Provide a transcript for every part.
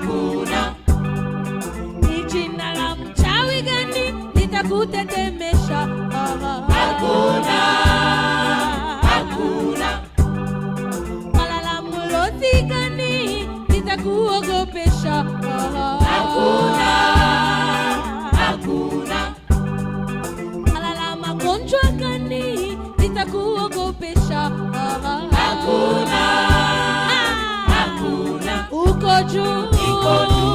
hakuna. Ni jina la mchawi gani litakutetemesha? Hakuna, hakuna. Wala la mlozi gani litakuogopesha? Hakuna, hakuna. Wala la magonjwa gani litakuogopesha? Hakuna, hakuna. Uko juu, Uko juu.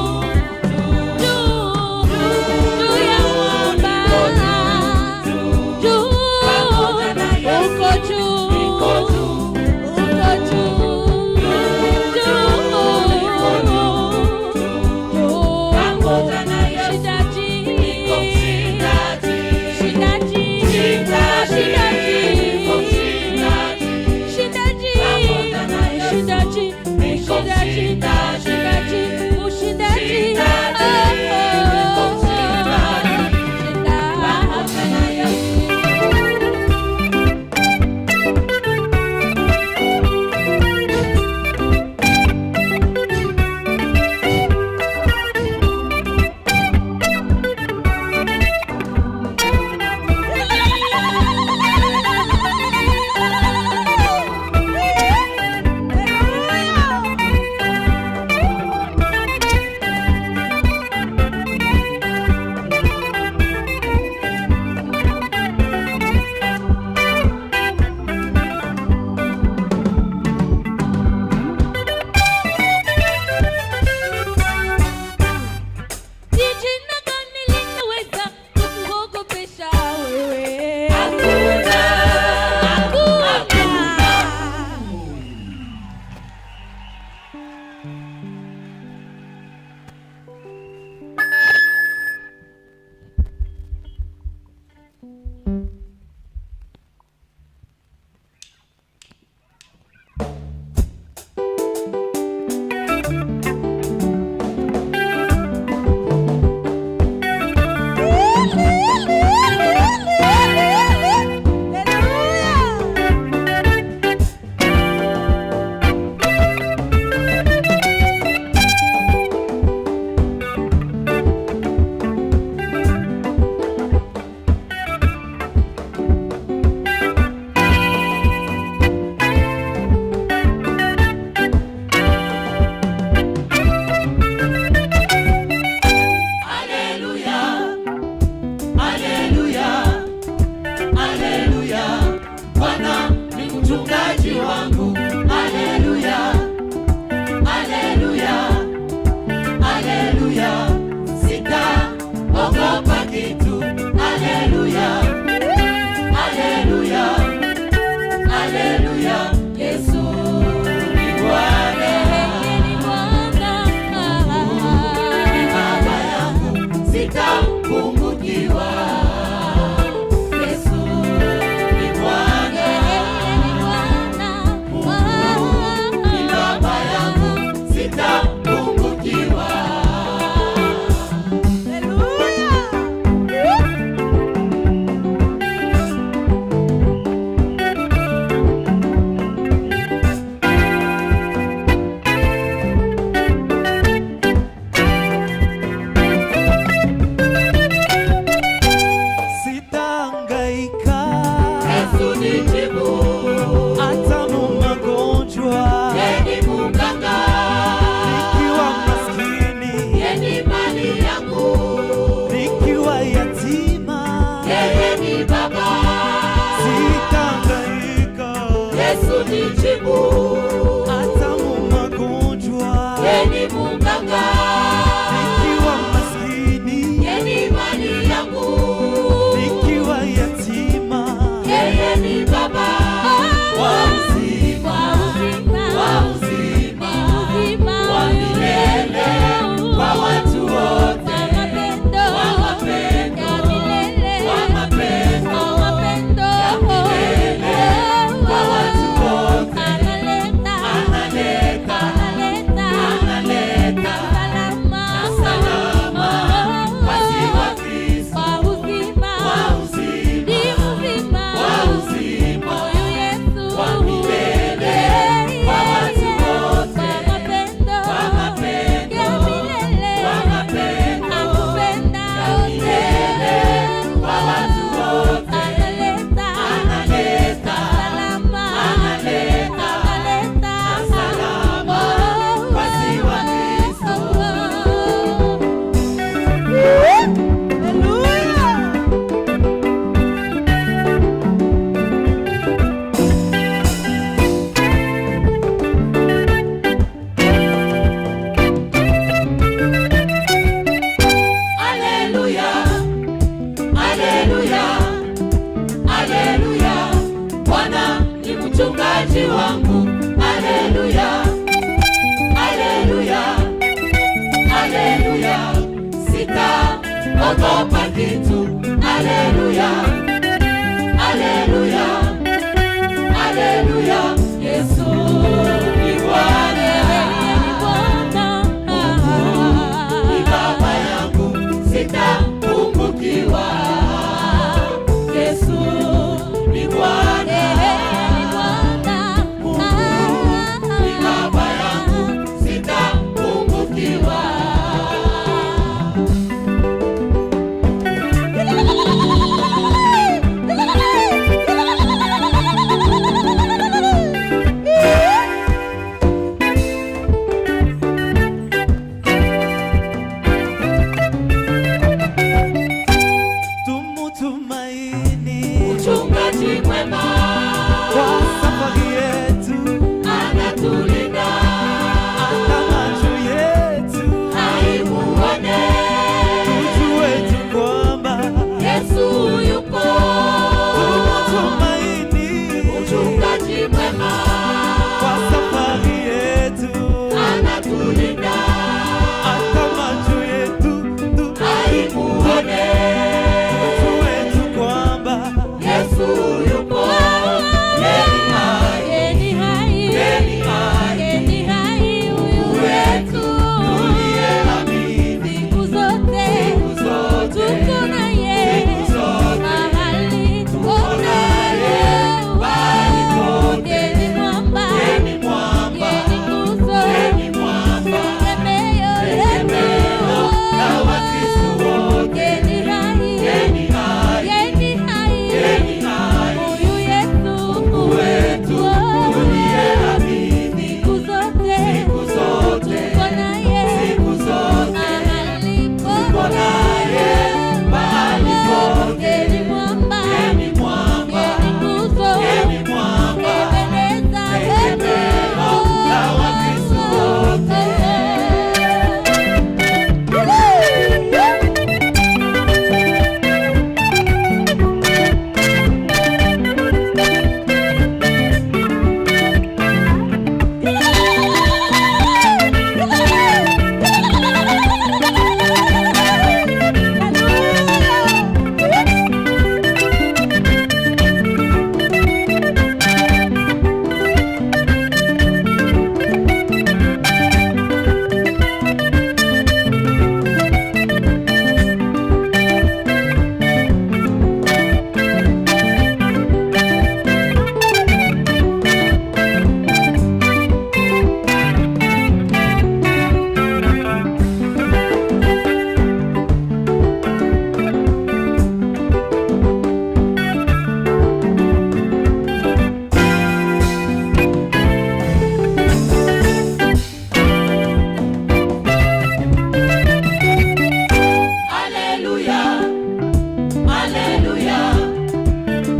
Hata mu magonjwa, Yeye ni mganga. ogopa kitu. Haleluya, haleluya, haleluya. Yesu ni Bwana, ni baba yangu, sitapungukiwa. Yesu ni Bwana, ni baba yangu, sitapungukiwa. Mchungaji mwema kwa safari yetu, anatulinda, hata macho yetu haimuone. tujue tu kwamba Yesu yupo. tumutumaini. Mchungaji mwema Kwa safari yetu, anatulinda, hata macho yetu haimuone. tujue tu kwamba Yesu yupo. Yeye ni hai, yeye ni hai, wetu tuliyeamini siku zote, tuko naye mahali popote, mahali popote. Yeye ni mwamba, yeye ni nguzo, tegemeo la Wakristo wote. Yeye ni hai, yeye ni hai, huyu Yesu wetu tuliyeamini siku zote, tuko naye mahali popote. Yeye ni mwamba, yeye ni nguzo, tegemeo la Wakristo wote. Haleluya, haleluya,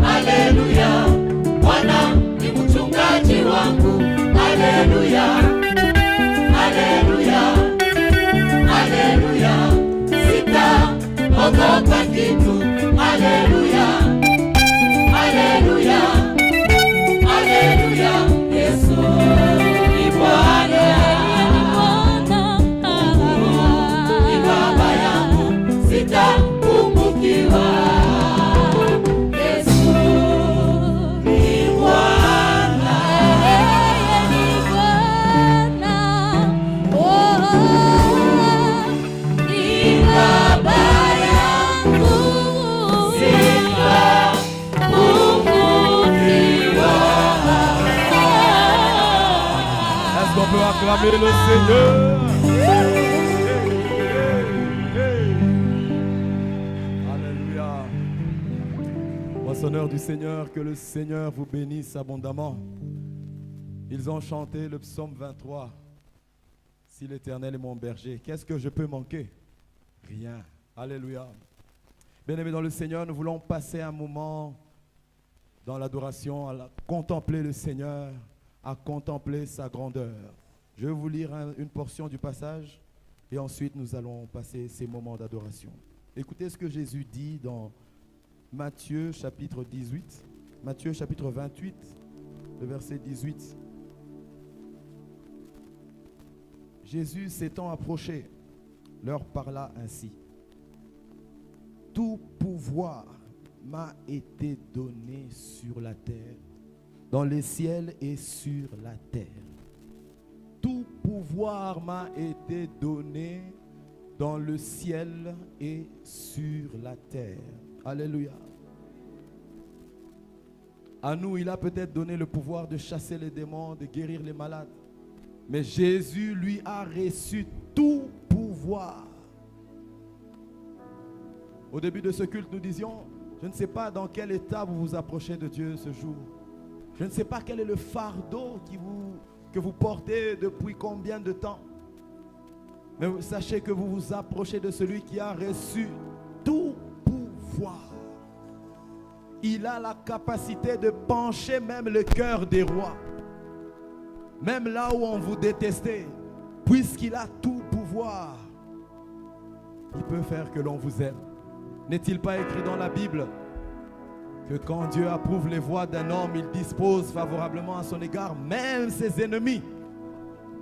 haleluya. Bwana ni mchungaji wangu. Haleluya, haleluya, haleluya. Sitaogopa kitu. Haleluya, haleluya, haleluya. Yesu ni Bwana, ni baba yangu, sitapungukiwa. Yesu ni Bwana, ni baba yangu, sitapungukiwa. est-ce qu'on peut acclamer le Seigneur? Alléluia. Moissonneurs du Seigneur, que le Seigneur vous bénisse abondamment. Ils ont chanté le psaume 23. Si l'Éternel est mon berger, qu'est-ce que je peux manquer? Rien. Alléluia. Bien-aimés dans le Seigneur, nous voulons passer un moment dans l'adoration, à contempler le Seigneur, à contempler sa grandeur. Je vais vous lire une portion du passage et ensuite nous allons passer ces moments d'adoration. Écoutez ce que Jésus dit dans Matthieu chapitre 18, Matthieu chapitre 28, le verset 18. Jésus s'étant approché, leur parla ainsi. tout pouvoir m'a été donné sur la terre, dans les ciels et sur la terre. Tout pouvoir m'a été donné dans le ciel et sur la terre. Alléluia. À nous, il a peut-être donné le pouvoir de chasser les démons, de guérir les malades. Mais Jésus, lui, a reçu tout pouvoir. Au début de ce culte, nous disions, je ne sais pas dans quel état vous vous approchez de Dieu ce jour. Je ne sais pas quel est le fardeau que vous portez depuis combien de temps. Mais sachez que vous vous approchez de celui qui a reçu tout pouvoir. Il a la capacité de pencher même le cœur des rois. Même là où on vous détestait, puisqu'il a tout pouvoir, il peut faire que l'on vous aime. N'est-il pas écrit dans la Bible que quand Dieu approuve les voies d'un homme, il dispose favorablement à son égard, même ses ennemis?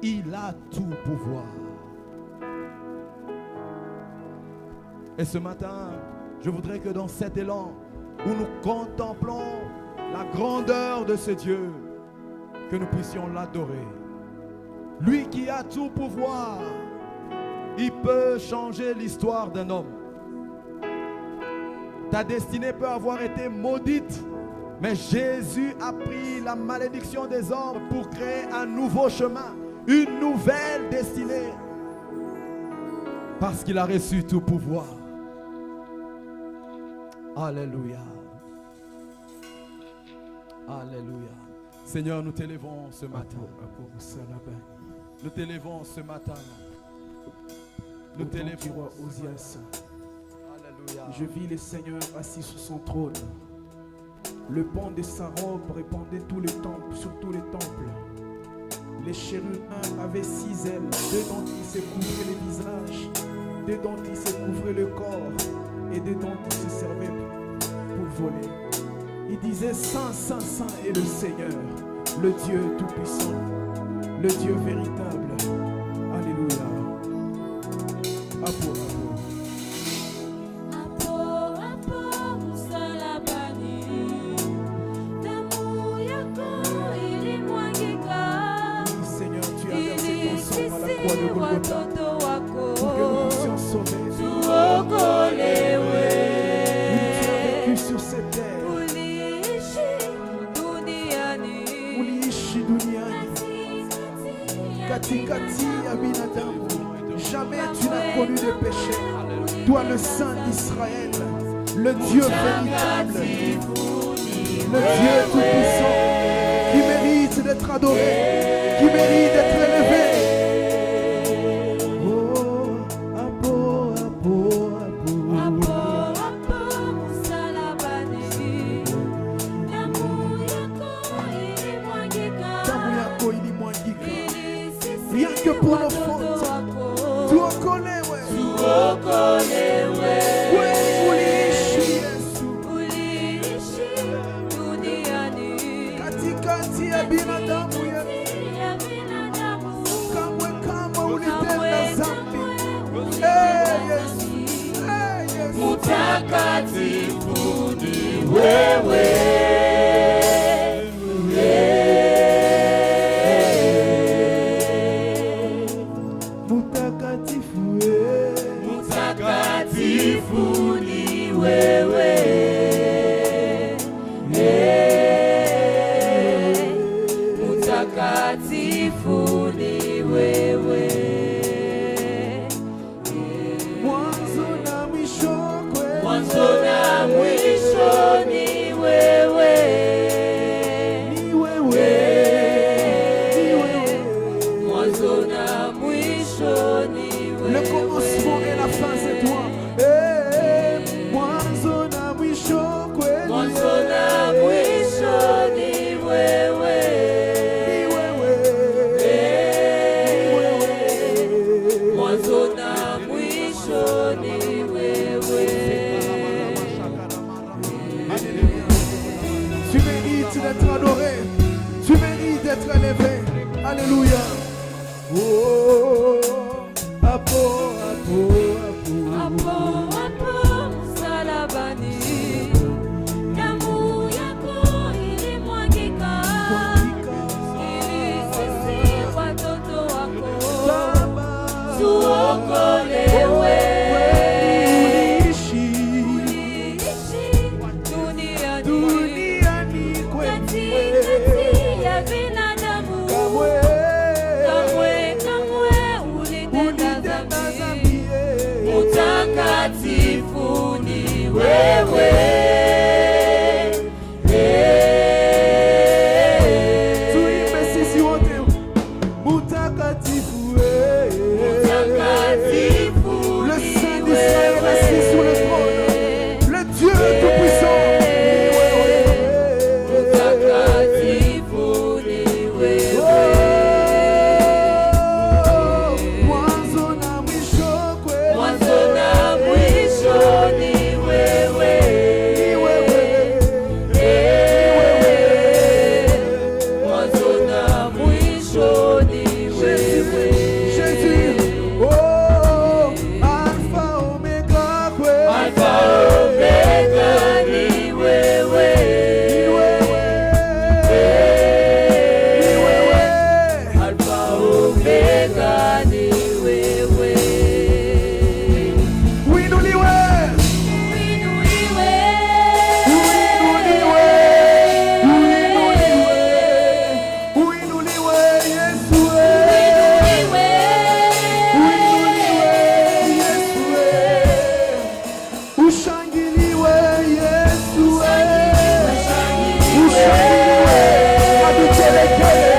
Il a tout pouvoir. Et ce matin, je voudrais que dans cet élan, où nous contemplons la grandeur de ce Dieu, que nous puissions l'adorer. Lui qui a tout pouvoir, il peut changer l'histoire d'un homme. Ta destinée peut avoir été maudite, mais Jésus a pris la malédiction des hommes pour créer un nouveau chemin, une nouvelle destinée, parce qu'il a reçu tout pouvoir. Alléluia. Alléluia. Seigneur, nous t'élevons ce matin. Nous t'élevons ce matin. Nous t'élevons. Alléluia. Je vis le Seigneur assis sur son trône. Le pan de sa robe répandait sur tous les temples. Les chérubins avaient 6 ailes, 2 dont ils se couvraient les visages, 2 dont ils se couvraient le corps, et 2 dont ils se servaient pour voler. Il disait: Saint, Saint, Saint est le Seigneur, le Dieu tout-puissant, le Dieu véritable. Alléluia. Apo, apo. Seigneur, tu as versé ton sang à la croix de Golgotha pour que nous puissions sauver. Tu as vécu sur cette terre. Uliishi duniani katikati ya binadamu. Jamais tu n'as connu de péché. Toi, le Saint d'Israël, le Dieu véritable, le Dieu tout-puissant, qui mérite d'être adoré, qui mérite d'être élevé. Rien que pour nos fautes, tu reconnais, katikati ya binadamu kamwe kama ulitenda dhambi. Yesu, Yesu, Mtakatifu ni wewe. Tu mérites d'être adoré, tu mérites d'être élevé. Alléluia. Oh, apo, apo. uokolewe. Uliishi Duniani kati ya binadamu, kamwe kamwe ulitenda dhambi. Mtakatifu ni wewe. Tuimbe sisi wote, mutakatifu le Saint d'Israël assis sur le trône, le Dieu tout-puissant. Mtakatifu ni wewe. Mwanzo na mwisho kweli, Mwanzo na mwisho ni wewe. ni wewe. Mwanzo na mwisho ni wewe. Jésus, oh, Alpha Omega kweli, Alfa Omega ni wewe. ni wewe. Ni wewe. Alfa Omega ni wewe. Uinuliwe, Uinuliwe. uinuliwe, uinuliwe, uinuliwe Yesu, Uinuliwe. uinuliwe Yesu, ushangiliwe Yesu, ushangiliwe adutelekele,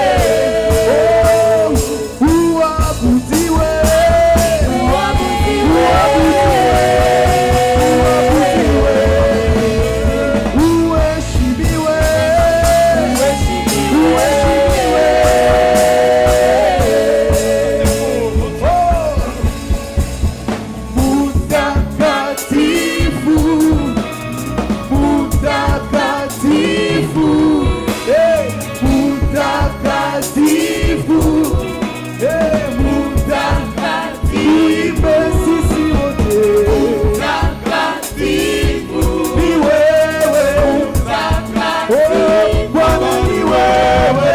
uabudiwe, uabudiwe, uheshimiwe, mutakatifu, mutakatifu, mutakatifu, mutakatifu, tuimbe sisi wote, ni wewe, Bwana ni wewe,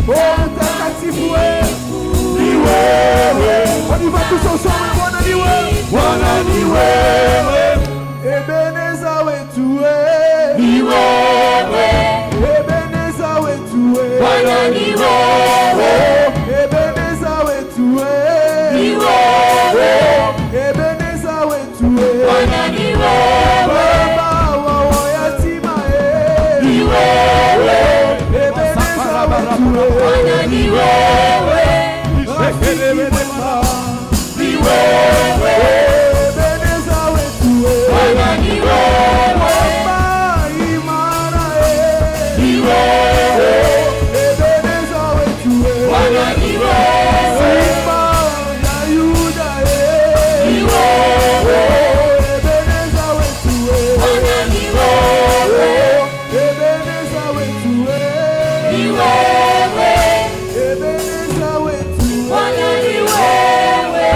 mtakatifu ni wewe, on y va tous ensemble, Bwana ni wewe, Bwana ni wewe, Ebeneza wetu Ni wewe. Ebeneza wetu Bwana ni wewe. Ebeneza wetu Ni wewe. Ebeneza wetu Bwana ni wewe. Baba wa yatima Ni wewe. Ebeneza wetu Bwana ni wewe. Ni wewe. Ebeneza wetu Bwana ni wewe. Baba imara Ni wewe. Ebeneza wetu Bwana ni wewe. Simba ya Yuda Ni wewe. Ebeneza wetu Bwana ni wewe. Ebeneza wetu Ni wewe. Ebeneza wetu Bwana ni wewe.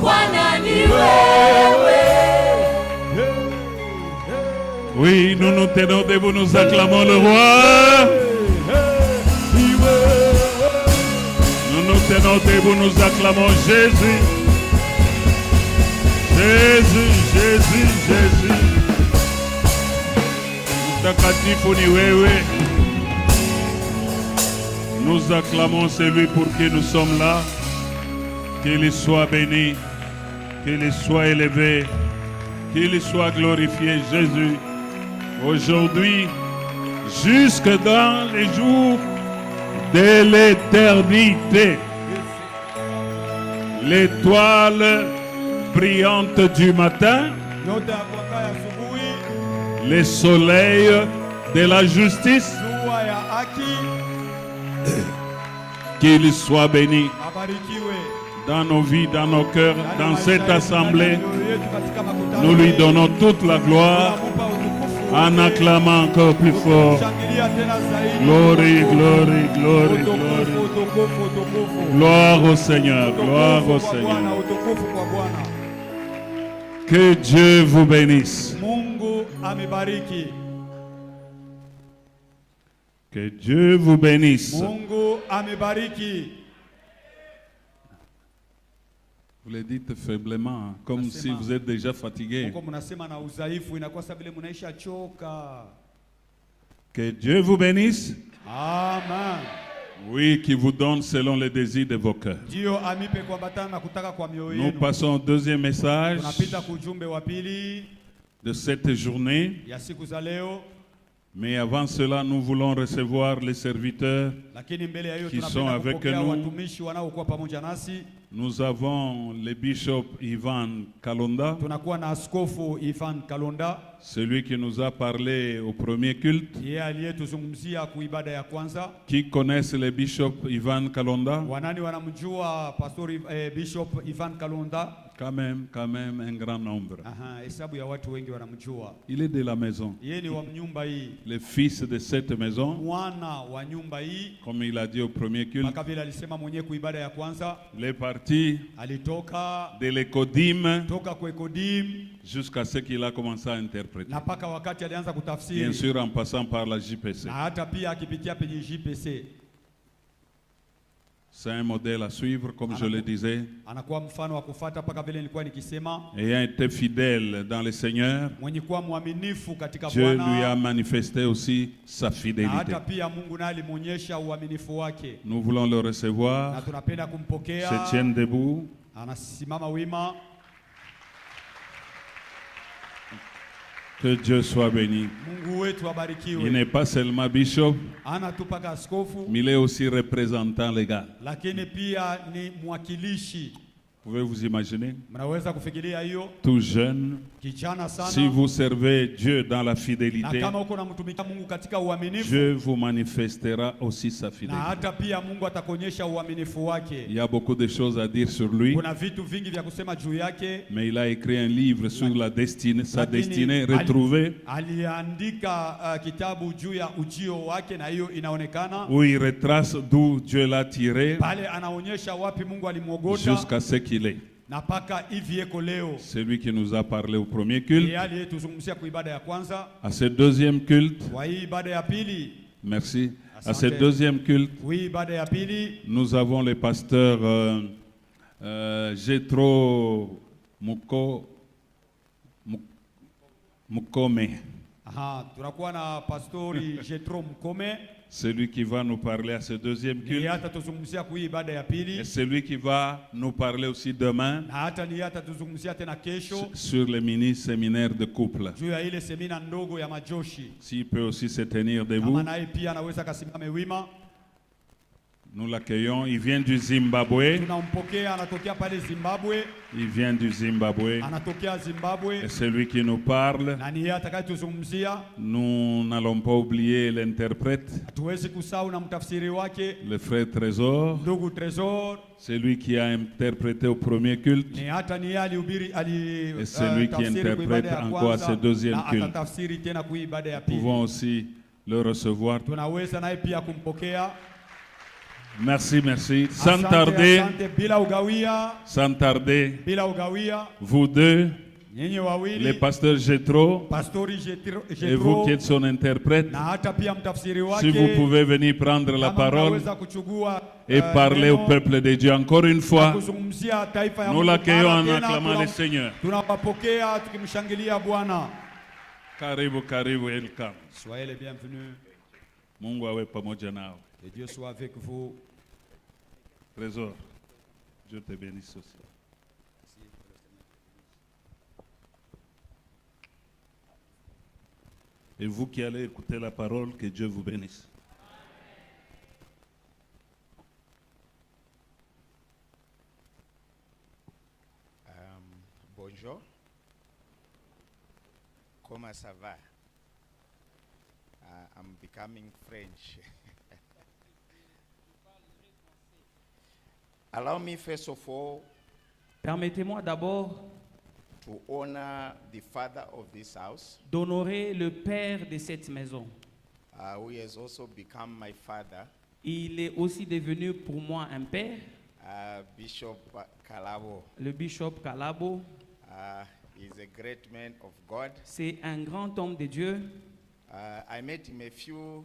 Bwana ni wewe. Oui, nous nous tenons debout, nous acclamons le roi. Nous nous tenons debout, nous acclamons Jésus. Jésus, Jésus, Jésus. Mtakatifu ni wewe. Nous acclamons celui pour qui nous sommes là. Qu'il soit béni, qu'il soit élevé, qu'il soit glorifié, Jésus. Aujourd'hui, jusque dans les jours de l'éternité. L'étoile brillante du matin, Nyota ya kuangaa ya asubuhi, le soleil de la justice, jua ya haki, qu'il soit béni abarikiwe. dans nos vies, dans nos cœurs, dans cette assemblée. Nous Nous lui donnons toute la gloire en acclamant encore plus fort. Glory, glory, glory, glory. Gloire au Seigneur, gloire au Seigneur. Que Dieu vous bénisse. Mungu amebariki. Que Dieu vous bénisse. Mungu amebariki. Vous le dites faiblement, hein, comme Nasema, si vous êtes déjà fatigué. Mungu mnasema na udhaifu, inakuwa sababu vile mnaisha choka. Que Dieu vous bénisse. Amen. Oui, qui vous donne selon les désirs de vos cœurs. Ndio amipe kuambatana na kutaka kwa mioyo Nous yenu. passons au deuxième message Tunapita kujumbe wa pili de cette journée. ya siku za leo. Mais avant cela, nous voulons recevoir les serviteurs. Lakini mbele ya hiyo qui sont tunapenda avec kupokea nous. watumishi wanaokuwa pamoja nasi. Nous avons le bishop Ivan Kalonda, Tunakuwa na askofu Ivan Kalonda, celui qui nous a parlé au premier culte. yeye aliyetuzungumzia kuibada ya kwanza. Qui connaissent le bishop Ivan Kalonda? Wanani wanamjua pastori Bishop Ivan Kalonda? Quand même un grand nombre. Aha, hesabu ya watu wengi wanamjua. Il est de la maison. Yeye ni wa nyumba hii, Le fils de cette maison, mwana wa nyumba hii, comme il a dit au premier culte, mpaka vile alisema mwenyewe kuibada ya kwanza. il est parti Alitoka de l'Ecodim toka kwa Ekodim jusqu'à ce qu'il a commencé à interpréter. na mpaka wakati alianza Bien kutafsiri, sûr, en passant par la JPC. na hata pia akipitia penye JPC. C'est un modèle à suivre, comme je le disais. Anakuwa mfano wa kufuata mpaka vile nilikuwa nikisema, Ayant été fidèle dans le Seigneur, mwenye kuwa mwaminifu katika Dieu lui a Bwana, manifesté aussi sa na fidélité. hata pia Mungu naye alimuonyesha uaminifu wake, Nous voulons le na recevoir. tunapenda Se kumpokea. tienne debout. Anasimama wima. Que Dieu soit béni. Mungu wetu Il abarikiwe. n'est pas seulement bishop, Ana tu paka askofu, mais il est aussi représentant légal. lakini pia ni mwakilishi. Pouvez vous imaginer? Mnaweza kufikiria hiyo, Tout jeune, kijana sana. si vous servez Dieu dans la Na fidélité, kama uko namtumikia Mungu katika uaminifu, Dieu vous manifestera aussi sa na fidélité. hata pia Mungu atakuonyesha uaminifu wake. Il y a beaucoup de choses à dire sur lui, Kuna vitu vingi vya kusema juu yake, mais il a écrit un livre sur la destinée, sa lakini destinée retrouvée, aliandika kitabu juu ya ujio wake, na hiyo inaonekana où il retrace d'où Dieu l'a tiré pale, anaonyesha wapi Mungu alimwogota jusqu'à ce qu'il est. na paka hivi yeko leo. Celui qui nous a parlé au premier culte, Yeye aliyetuzungumzia kwa ibada ya kwanza, à ce deuxième culte, kwa hii ibada ya pili, merci, à ce Asante. deuxième culte, kwa hii ibada ya pili nous avons le pasteur Jethro Mukome, tunakuwa na pastori Jethro Mkome, celui qui va nous parler à ce deuxième ni culte, hata tuzungumzia kwa hii ibada ya et pili, celui qui va nous parler aussi demain na hata ni hata tuzungumzia tena kesho sur le mini-séminaire de couple. juu ya ile semina ndogo ya majoshi. S'il peut aussi se tenir Kama debout, naye pia anaweza kasimame wima. nous l'accueillons. Il vient du Zimbabwe. Tunampokea, anatokea pale Zimbabwe, Il vient du Zimbabwe. anatokea Zimbabwe, Et celui qui nous parle, na ni yeye atakayetuzungumzia. nous n'allons pas oublier l'interprète, Hatuwezi kusahau na mtafsiri wake le frère Trésor, ndugu Tresor, celui qui a interprété au premier culte, ni hata ni yeye alihubiri, Et celui qui tafsiri kwa ibada ya interprète encore kwanza, ce deuxième na culte. atatafsiri tena kwa ibada ya nous pili. pouvons aussi le recevoir. Tunaweza naye pia kumpokea. Merci, merci. Sans Asante, tarder, asante, bila ugawia, sans tarder, bila ugawia, vous deux, nyinyi le wawili, pasteur Jethro, pastori et vous qui êtes son interprète, na hata pia mtafsiri wake, si vous pouvez venir prendre la kama parole mnaweza kuchukua et parler au neno peuple de Dieu encore une na fois, kuzungumzia taifa ya nous Mungu. l'accueillons Mara en tena acclamant le Seigneur. tunawapokea tukimshangilia Bwana. Karibu, karibu, welcome. Soyez les bienvenus. Mungu awe pamoja nao. Que Dieu soit avec vous. Trésor, Dieu te bénisse aussi. Et vous qui allez écouter la parole, que Dieu vous bénisse. Bonjour. Comment ça va? I'm becoming French. Allow me first of all Permettez-moi d'abord to honor the father of this house, d'honorer le père de cette maison. who has also become my father, Il est aussi devenu pour moi un père, Bishop Kalabo. le bishop Kalabo. He's a great man of God. C'est un grand homme de Dieu. I met him a few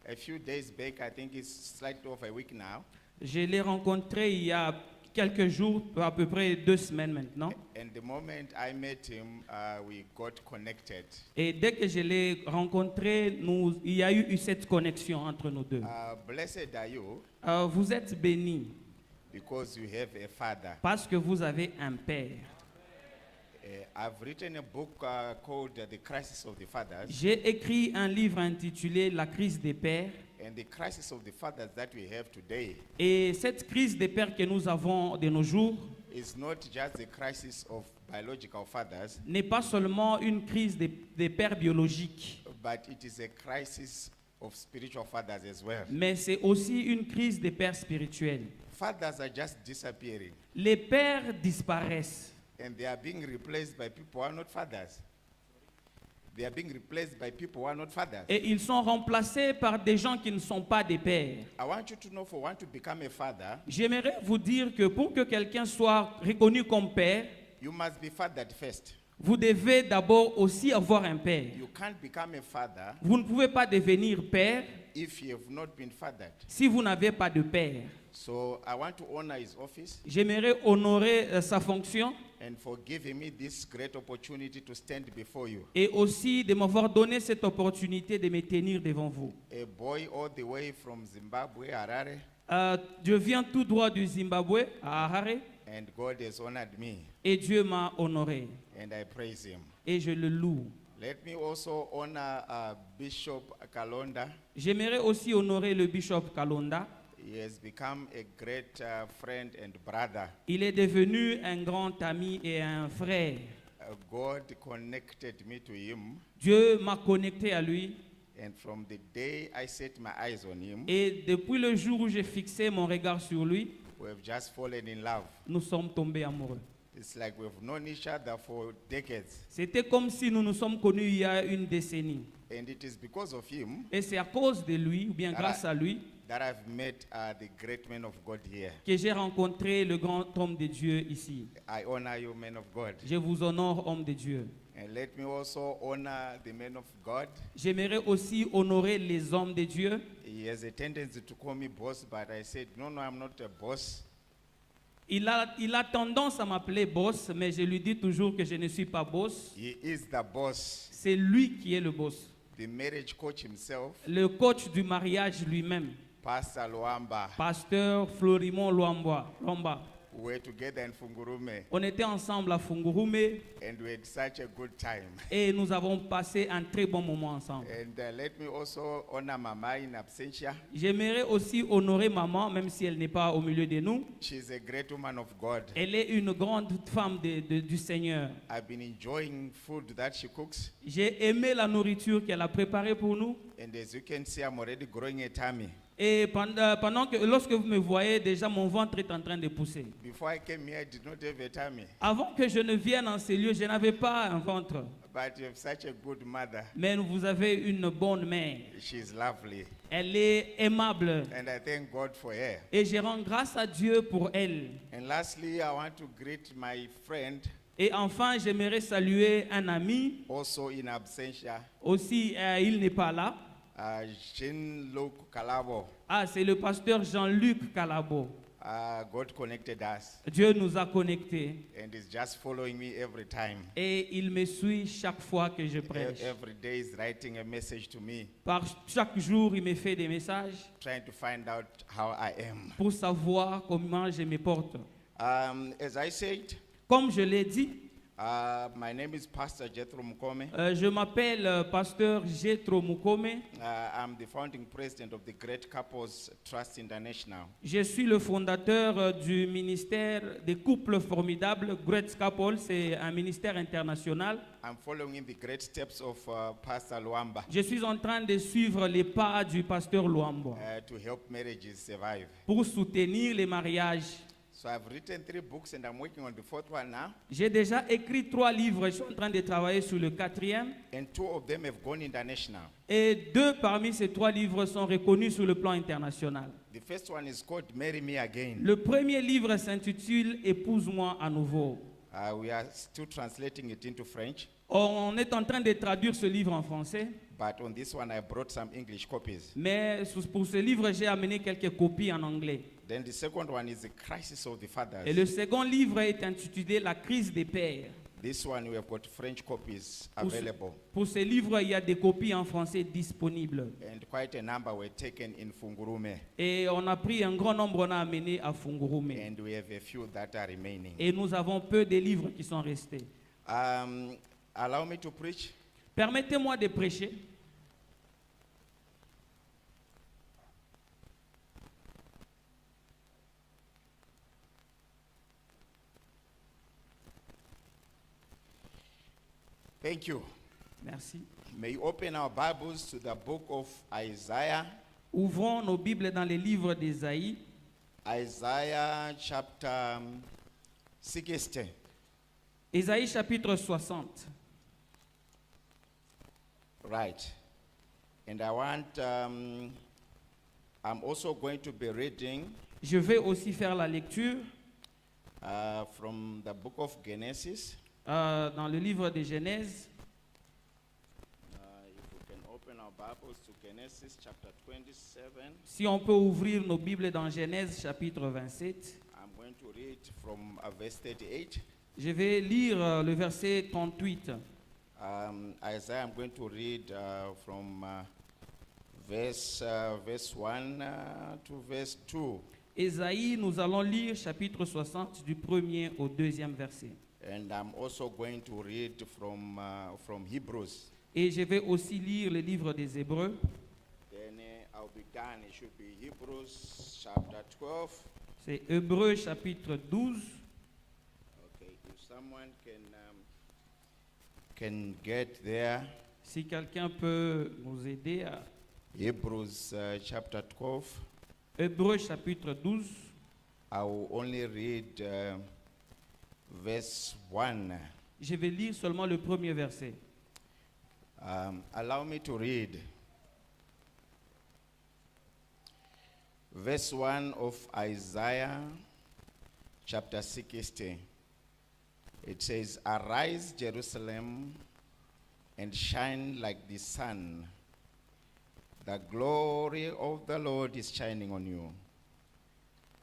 a few days back. I think it's slightly over a week now. Je l'ai rencontré il y a quelques jours, à peu près 2 semaines maintenant. And the moment I met him, we got connected. Et dès que je l'ai rencontré, il y a eu cette connexion entre nous deux. Blessed are you Vous êtes bénis because you have a father. parce que vous avez un père. I've written a book called The Crisis of the Fathers. J'ai écrit un livre intitulé La crise des pères. And the crisis of the fathers that we have today Et cette crise des pères que nous avons de nos jours is not just the crisis of biological fathers, n'est pas seulement une crise des pères biologiques, but it is a crisis of spiritual fathers as well. mais c'est aussi une crise des pères spirituels. Fathers are just disappearing, Les pères disparaissent and they are being replaced by people who are not fathers. They are being replaced by people who are not fathers. et ils sont remplacés par des gens qui ne sont pas des pères. I want you to know, for one to become a father, J'aimerais vous dire que pour que quelqu'un soit reconnu comme père, you must be fathered first. vous devez d'abord aussi avoir un père. You can't become a father Vous ne pouvez pas devenir père if you have not been fathered. si vous n'avez pas de père. So I want to honor his office J'aimerais honorer sa fonction and for giving me this great opportunity to stand before you. et aussi de m'avoir donné cette opportunité de me tenir devant vous. A boy all the way from Zimbabwe, Harare, Je viens tout droit du Zimbabwe, à Harare, and God has honored me, et Dieu m'a honoré and I praise him. et je le loue. Let me also honor Bishop Kalonda. J'aimerais aussi honorer le bishop Kalonda. He has become a great friend and brother. Il est devenu un grand ami et un frère. God connected me to him, Dieu m'a connecté à lui and from the day I set my eyes on him, et depuis le jour où j'ai fixé mon regard sur lui, we have just fallen in love. nous sommes tombés amoureux. It's like we've known each other for decades, C'était comme si nous nous sommes connus il y a une décennie. and it is because of him Et c'est à cause de lui, ou bien grâce à lui, that I've met the great men of God here. que j'ai rencontré le grand homme de Dieu ici. I honor you, men of God. Je vous honore, homme de Dieu. And let me also honor the men of God. J'aimerais aussi honorer les hommes de Dieu. He has a tendency to call me boss, but I said, no, I'm not a boss. Il a tendance à m'appeler boss, mais je lui dis toujours que je ne suis pas boss. He is the boss, C'est lui qui est le boss. the marriage coach himself, Le coach du mariage lui-même, Pastor Luamba. pasteur Florimond Lomba. We were together in Fungurume, On était ensemble à Fungurume and we had such a good time. et nous avons passé un très bon moment ensemble. And let me also honor Mama in absentia. J'aimerais aussi honorer maman, même si elle n'est pas au milieu de nous. She's a great woman of God. Elle est une grande femme du Seigneur. I've been enjoying food that she cooks, J'ai aimé la nourriture qu'elle a préparée pour nous. and as you can see, I'm already growing a tummy. Et lorsque vous me voyez, déjà mon ventre est en train de pousser. Before I came here, I did not have a tummy, Avant que je ne vienne en ces lieux, je n'avais pas un ventre. but you have such a good mother. Mais vous avez une bonne mère. She's lovely, Elle est aimable. and I thank God for her. Et je rends grâce à Dieu pour elle. And lastly, I want to greet my friend, Et enfin, j'aimerais saluer un ami. also in absentia, Aussi, il n'est pas là. Jean-Luc Kalabo. Ah, c'est le pasteur Jean-Luc Calabo. God connected us, Dieu nous a connectés. and is just following me every time. Et il me suit chaque fois que je prêche. Every day is writing a message to me, Chaque jour, il me fait des messages trying to find out how I am. pour savoir comment je me porte. As I said, Comme je l'ai dit, my name is Pastor Jethro Mukome. je m'appelle pasteur Jethro Mukome. I'm the founding president of the Great Couples Trust International. Je suis le fondateur du ministère des couples formidables. Great Couple, c'est un ministère international. I'm following in the great steps of Pastor Luamba Je suis en train de suivre les pas du pasteur Luambo to help marriages survive. pour soutenir les mariages. So I've written 3 books and I'm working on the 4th one now. J'ai déjà écrit 3 livres. Je suis en train de travailler sur le 4e. And 2 of them have gone international. Et 2 parmi ces 3 livres sont reconnus sur le plan international. The first one is called Marry Me Again. Le premier livre s'intitule Épouse-moi à nouveau. We are still translating it into French. On est en train de traduire ce livre en français. But on this one, I brought some English copies. Mais pour ce livre, j'ai amené quelques copies en anglais. Then the second one is The Crisis of the Fathers. Et le second livre est intitulé La crise des pères. This one, we have got French copies Pour ce, available. pour ce livre, il y a des copies en français disponibles. And quite a number were taken in Fungurume. Et on a pris un grand nombre, on a amené à Fungurume. And we have a few that are remaining. Et nous avons peu de livres qui sont restés. Allow me to preach. Permettez-moi de prêcher. Thank you. Merci. May you open our Bibles to the book of Isaiah. Ouvrons nos Bibles dans les livres d'Ésaïe. Isaiah chapter 60. Ésaïe chapitre 60. Right. And I'm also going to be reading Je vais aussi faire la lecture from the book of Genesis. dans le livre de Genèse. If we can open our Bibles to Genesis chapter 27. Si on peut ouvrir nos Bibles dans Genèse chapitre 27. I'm going to read from verse 38. Je vais lire le verset 38. Isaiah, I'm going to read from verse 1 to verse 2. Ésaïe, nous allons lire chapitre 60 du 1er au 2e verset. And I'm also going to read from Hebrews. Et je vais aussi lire le livre des Hébreux. Then I'll be done. It should be Hebrews chapter 12. C'est Hébreux chapitre 12. Okay, if someone can get there, Si quelqu'un peut nous aider à Hebrews chapter 12. Hébreux chapitre 12. I will only read verse 1. Je vais lire seulement le premier verset. Allow me to read verse 1 of Isaiah chapter 60. It says, "Arise, Jerusalem, and shine like the sun. The glory of the Lord is shining on you.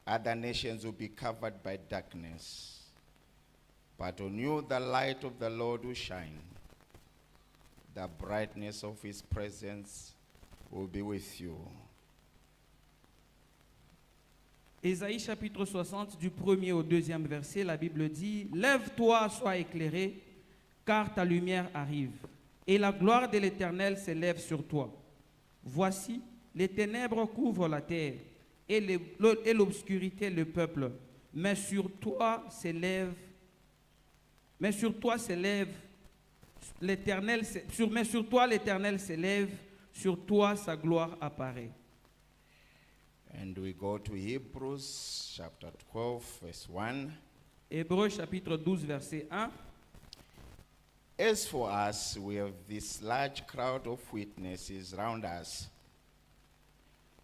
Other nations will be covered by darkness, but on you the light of the Lord will shine. The brightness of his presence will be with you." Ésaïe chapitre 60 du 1er au 2e verset, la Bible dit: Lève-toi, sois éclairé, car ta lumière arrive, et la gloire de l'Éternel s'élève sur toi. Voici, les ténèbres couvrent la terre, et l'obscurité le peuple. Mais sur toi s'élève l'Éternel, mais sur toi l'Éternel s'élève, sur toi sa gloire apparaît. And we go to Hebrews chapter 12, verse 1. Hébreux chapitre 12 verset 1. As for us, we have this large crowd of witnesses round us.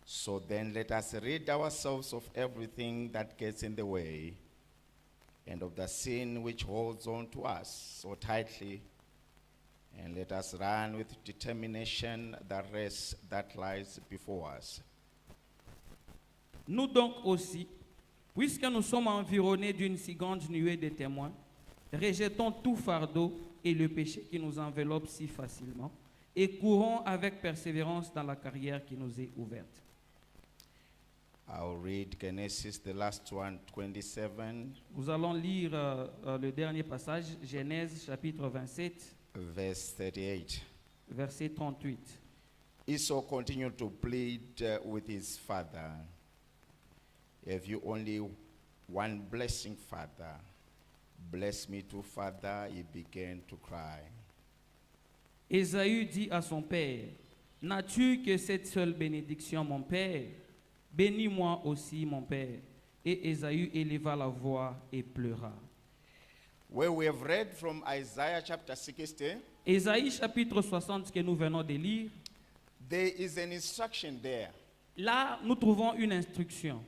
So then let us rid ourselves of everything that gets in the way and of the sin which holds on to us so tightly, and let us run with determination the race that lies before us. Nous donc aussi, puisque nous sommes environnés d'une si grande nuée de témoins, rejetons tout fardeau et le péché qui nous enveloppe si facilement, et courons avec persévérance dans la carrière qui nous est ouverte. I'll read Genesis, the last one, 27. Nous allons lire le dernier passage, Genèse chapitre 27, Verse 38. verset 38. Esau continued to plead with his father. "Have you only one blessing, father? Bless me too, father." He began to cry. Ésaü dit à son père: N'as-tu que cette seule bénédiction, mon père? Bénis-moi aussi, mon père. Et Ésaü éleva la voix et pleura. Where we have read from Isaiah chapter 60, Ésaïe chapitre 60 que nous venons de lire, there is an instruction there. là nous trouvons une instruction.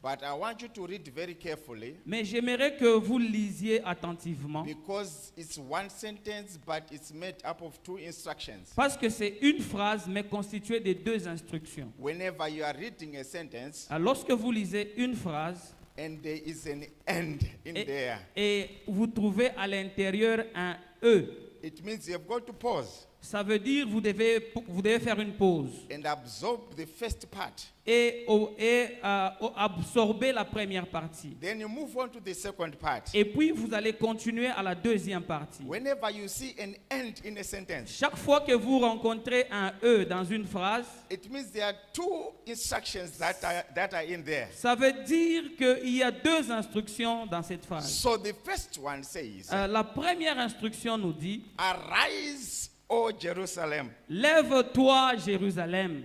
But I want you to read very carefully Mais j'aimerais que vous lisiez attentivement because it's one sentence, but it's made up of 2 instructions. parce que c'est une phrase mais constituée de 2 instructions. Whenever you are reading a sentence Alors, lorsque vous lisez une phrase and there is an end in there, et vous trouvez à l'intérieur un E, it means you have got to pause ça veut dire vous devez faire une pause and absorb the first part. et absorber la première partie. Then you move on to the second part. Et puis vous allez continuer à la deuxième partie. Whenever you see an end in a sentence, Chaque fois que vous rencontrez un E dans une phrase, it means there are 2 instructions that are in there. ça veut dire qu'il y a 2 instructions dans cette phrase. So the first one says, La première instruction nous dit, arise, O Jerusalem. lève-toi Jérusalem.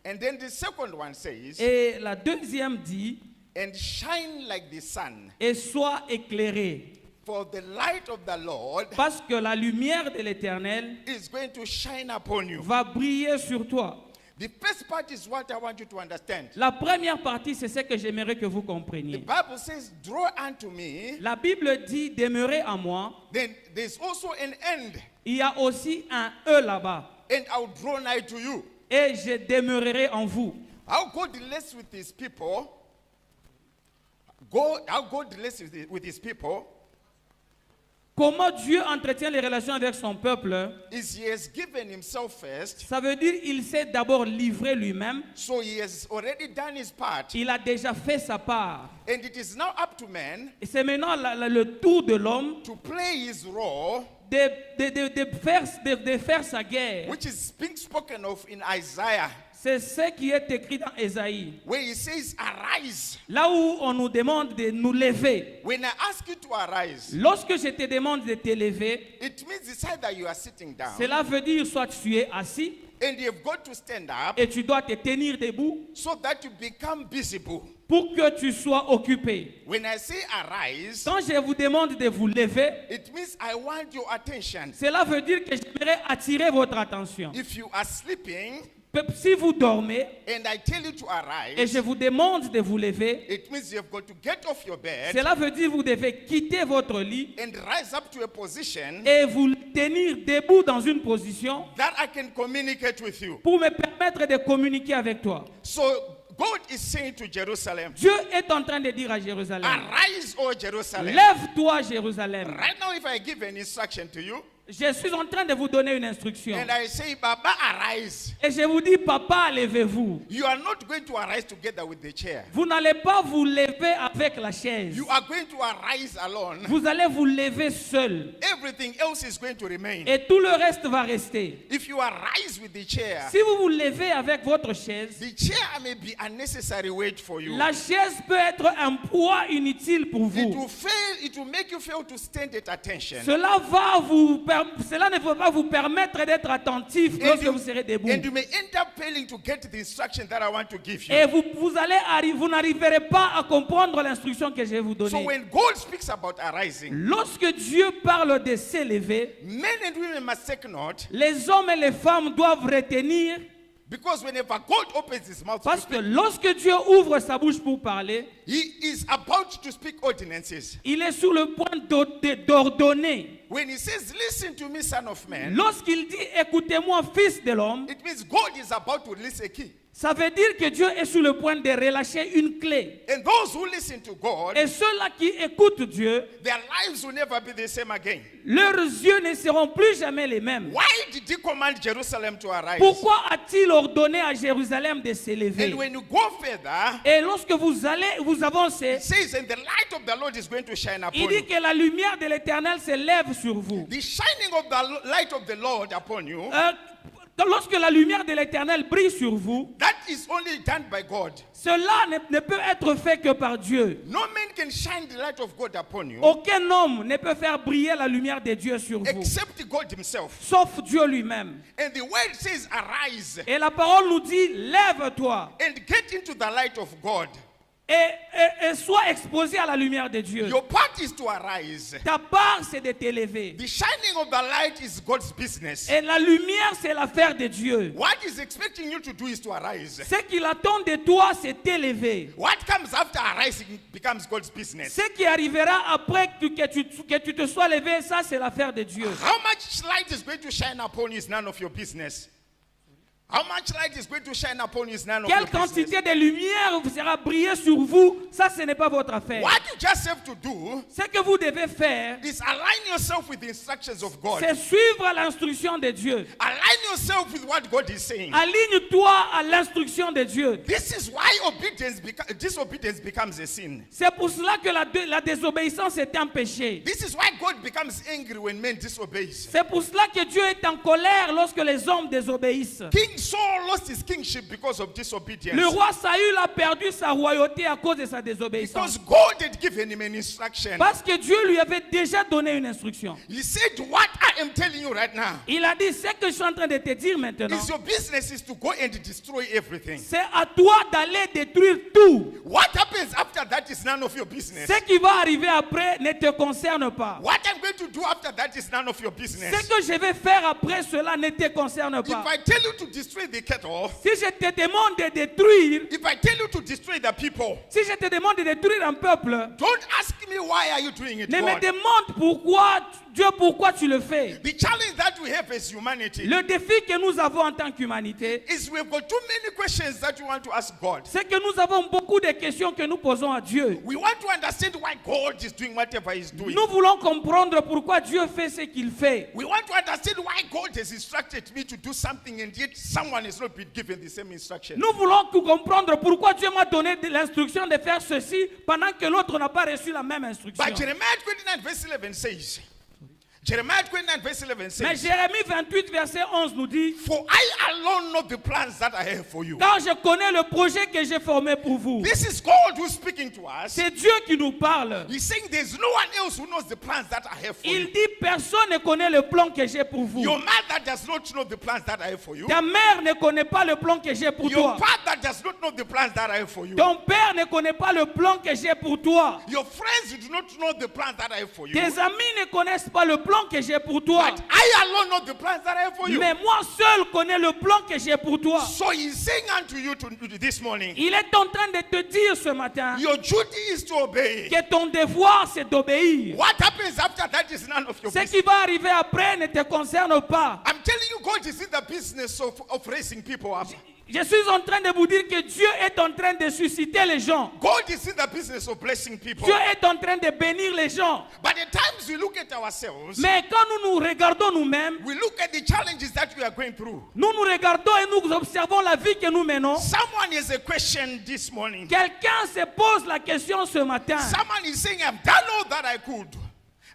And then the second one says, Et la deuxième dit, and shine like the sun, et sois éclairé. for the light of the Lord Parce que la lumière de l'Éternel is going to shine upon you. va briller sur toi. The first part is what I want you to understand. La première partie, c'est ce que j'aimerais que vous The compreniez. Bible says, draw unto me. La Bible dit, demeurez en moi. Then there's also an end, Il y a aussi un E là-bas. and I'll draw nigh to you. Et je demeurerai en vous. How God deals with his people, how God deals with his people Comment Dieu entretient les relations avec son peuple? is he has given himself first, Ça veut dire qu'il s'est d'abord livré lui-même. so he has already done his part, Il a déjà fait sa part. and it is now up to man Et c'est maintenant le tour de l'homme to play his role, de faire sa guerre. which is being spoken of in Isaiah, C'est ce qui est écrit dans Ésaïe. where he says, arise. Là où on nous demande de nous lever. When I ask you to arise, Lorsque je te demande de te lever, it means it's either you are sitting down cela veut dire soit tu es assis and you've got to stand up et tu dois te tenir debout so that you become visible. pour que tu sois occupé. When I say arise, Quand je vous demande de vous lever, it means I want your attention. cela veut dire que j'aimerais attirer votre attention. If you are sleeping Si vous dormez and I tell you to et arise, je vous demande de vous lever, it means you've got to get off your bed cela veut dire que vous devez quitter votre lit and rise up to a position et vous tenir debout dans une position that I can communicate with you. pour me permettre de communiquer avec toi. So God is saying to Jerusalem, Dieu est en train de dire à Jérusalem, arise, O Jerusalem. lève-toi Jérusalem. Right now, if I give an instruction to you Je suis en train de vous donner une instruction. and I say, Baba, arise, Et je vous dis, papa, levez-vous. you are not going to arise together with the chair. Vous n'allez pas vous lever avec la chaise. You are going to arise alone. Vous allez vous lever seul. Everything else is going to remain. Et tout le reste va rester. If you arise with the chair, Si vous vous levez avec votre chaise, the chair may be unnecessary weight for you. la chaise peut être un poids inutile pour It vous. will fail. It will make you fail to stand at attention. Cela ne va pas vous permettre d'être attentif lorsque vous serez debout. And you may end up failing to get the instruction that I want to give you. Et vous n'arriverez pas à comprendre l'instruction que je vais vous So donner. when God speaks about arising, Lorsque Dieu parle de s'élever, men and women must take note, les hommes et les femmes doivent retenir, because whenever God opens his mouth to parce que speak, lorsque Dieu ouvre sa bouche pour parler, he is about to speak ordinances. il est sur le point d'ordonner. When he says, listen to me, son of man, Lorsqu'il dit écoutez-moi, fils de l'homme, it means God is about to release a key. ça veut dire que Dieu est sur le point de relâcher une clé. And those who listen to God, Et ceux-là qui écoutent Dieu, their lives will never be the same again. leurs yeux ne seront plus jamais les mêmes. Why did he command Jerusalem to arise? Pourquoi a-t-il ordonné à Jérusalem de s'élever? And when you go further, Et lorsque vous avancez, it says, and the light of the Lord is going to shine upon il dit you. que la lumière de l'Éternel se lève sur vous. The shining of the light of the Lord upon you, Lorsque la lumière de l'Éternel brille sur vous, that is only done by God. cela ne peut être fait que par Dieu. No man can shine the light of God upon you Aucun homme ne peut faire briller la lumière de Dieu sur vous, except God himself. sauf Dieu lui-même. And the word says, arise Et la parole nous dit, lève-toi and get into the light of God. et sois exposé à la lumière de Dieu. Your part is to arise. Ta part, c'est de t'élever. The shining of the light is God's business. Et la lumière, c'est l'affaire de Dieu. What he's expecting you to do is to arise. Ce qu'il attend de toi, c'est t'élever. What comes after arising becomes God's business. Ce qui arrivera après que tu te sois levé, ça, c'est l'affaire de Dieu. How much light is going to shine upon you is none of your business. How much light is going to shine upon you is none of your Quelle business. quantité de lumière sera briller sur vous, ça, ce n'est pas votre affaire. What you just have to do Ce que vous devez faire, is align yourself with the instructions of God. c'est suivre l'instruction de Dieu. Align yourself with what God is saying. Aligne-toi à l'instruction de Dieu. This is why disobedience becomes a sin. C'est pour cela que la désobéissance est un péché. This is why God becomes angry when men disobey. C'est pour cela que Dieu est en colère lorsque les hommes désobéissent. King Saul lost his kingship because of disobedience. Le roi Saül a perdu sa royauté à cause de sa désobéissance. Because God had given him an instruction. Parce que Dieu lui avait déjà donné une instruction. He said, what I am telling you right now Il a dit, ce que je suis en train de te dire maintenant, is your business is to go and destroy everything. c'est à toi d'aller détruire tout. What happens after that is none of your business. Ce qui va arriver après ne te concerne pas. What I'm going to do after that is none of your business. Ce que je vais faire après cela ne te concerne If pas. I tell you to destroy the cattle, Si je te demande de détruire, if I tell you to destroy the people, si je te demande de détruire un peuple, don't ask me why are you doing it, ne me God. demande pourquoi tu le fais. The challenge that we have as humanity Le défi que nous avons en tant qu'humanité, is we've got too many questions that we want to ask God. c'est que nous avons beaucoup de questions que nous posons à Dieu. We want to understand why God is doing whatever he's doing. Nous voulons comprendre pourquoi Dieu fait ce qu'il fait. We want to understand why God has instructed me to do something and yet someone has not been given the same instruction. Nous voulons comprendre pourquoi Dieu m'a donné l'instruction de faire ceci pendant que l'autre n'a pas reçu la même instruction. But Jeremiah 29 verse 11 says, Jeremiah 29 verse 11 Mais says, Jérémie 28 verset 11 nous dit, for I alone know the plans that I have for you. car je connais le projet que j'ai formé pour vous. This is God who's speaking to us. C'est Dieu qui nous parle. He's saying there's no one else who knows the plans that I have for Il you. dit, personne ne connaît le plan que j'ai pour vous. Your mother does not know the plans that I have for you. Ta mère ne connaît pas le plan que j'ai pour Your toi. father does not know the plans that I have for you. Ton père ne connaît pas le plan que j'ai pour toi. Your friends do not know the plans that I have for you. Tes amis ne connaissent pas le plan que j'ai pour toi. But I alone know the plans that I have for you. Mais moi seul connais le plan que j'ai pour toi. So he's saying unto you this morning, Il est en train de te dire ce matin your duty is to obey. que ton devoir c'est d'obéir. What happens after that is none of your Ce business. qui va arriver après ne te concerne pas. I'm telling you, God is in the business of raising people up. Je suis en train de vous dire que Dieu est en train de susciter les gens. God is in the business of blessing people. Dieu est en train de bénir les gens. But at times we look at ourselves, Mais quand nous nous regardons nous-mêmes, we look at the challenges that we are going through. nous nous regardons et nous observons la vie que nous menons. Someone has a question this morning. Quelqu'un se pose la question ce matin. Someone is saying, I've done all that I could.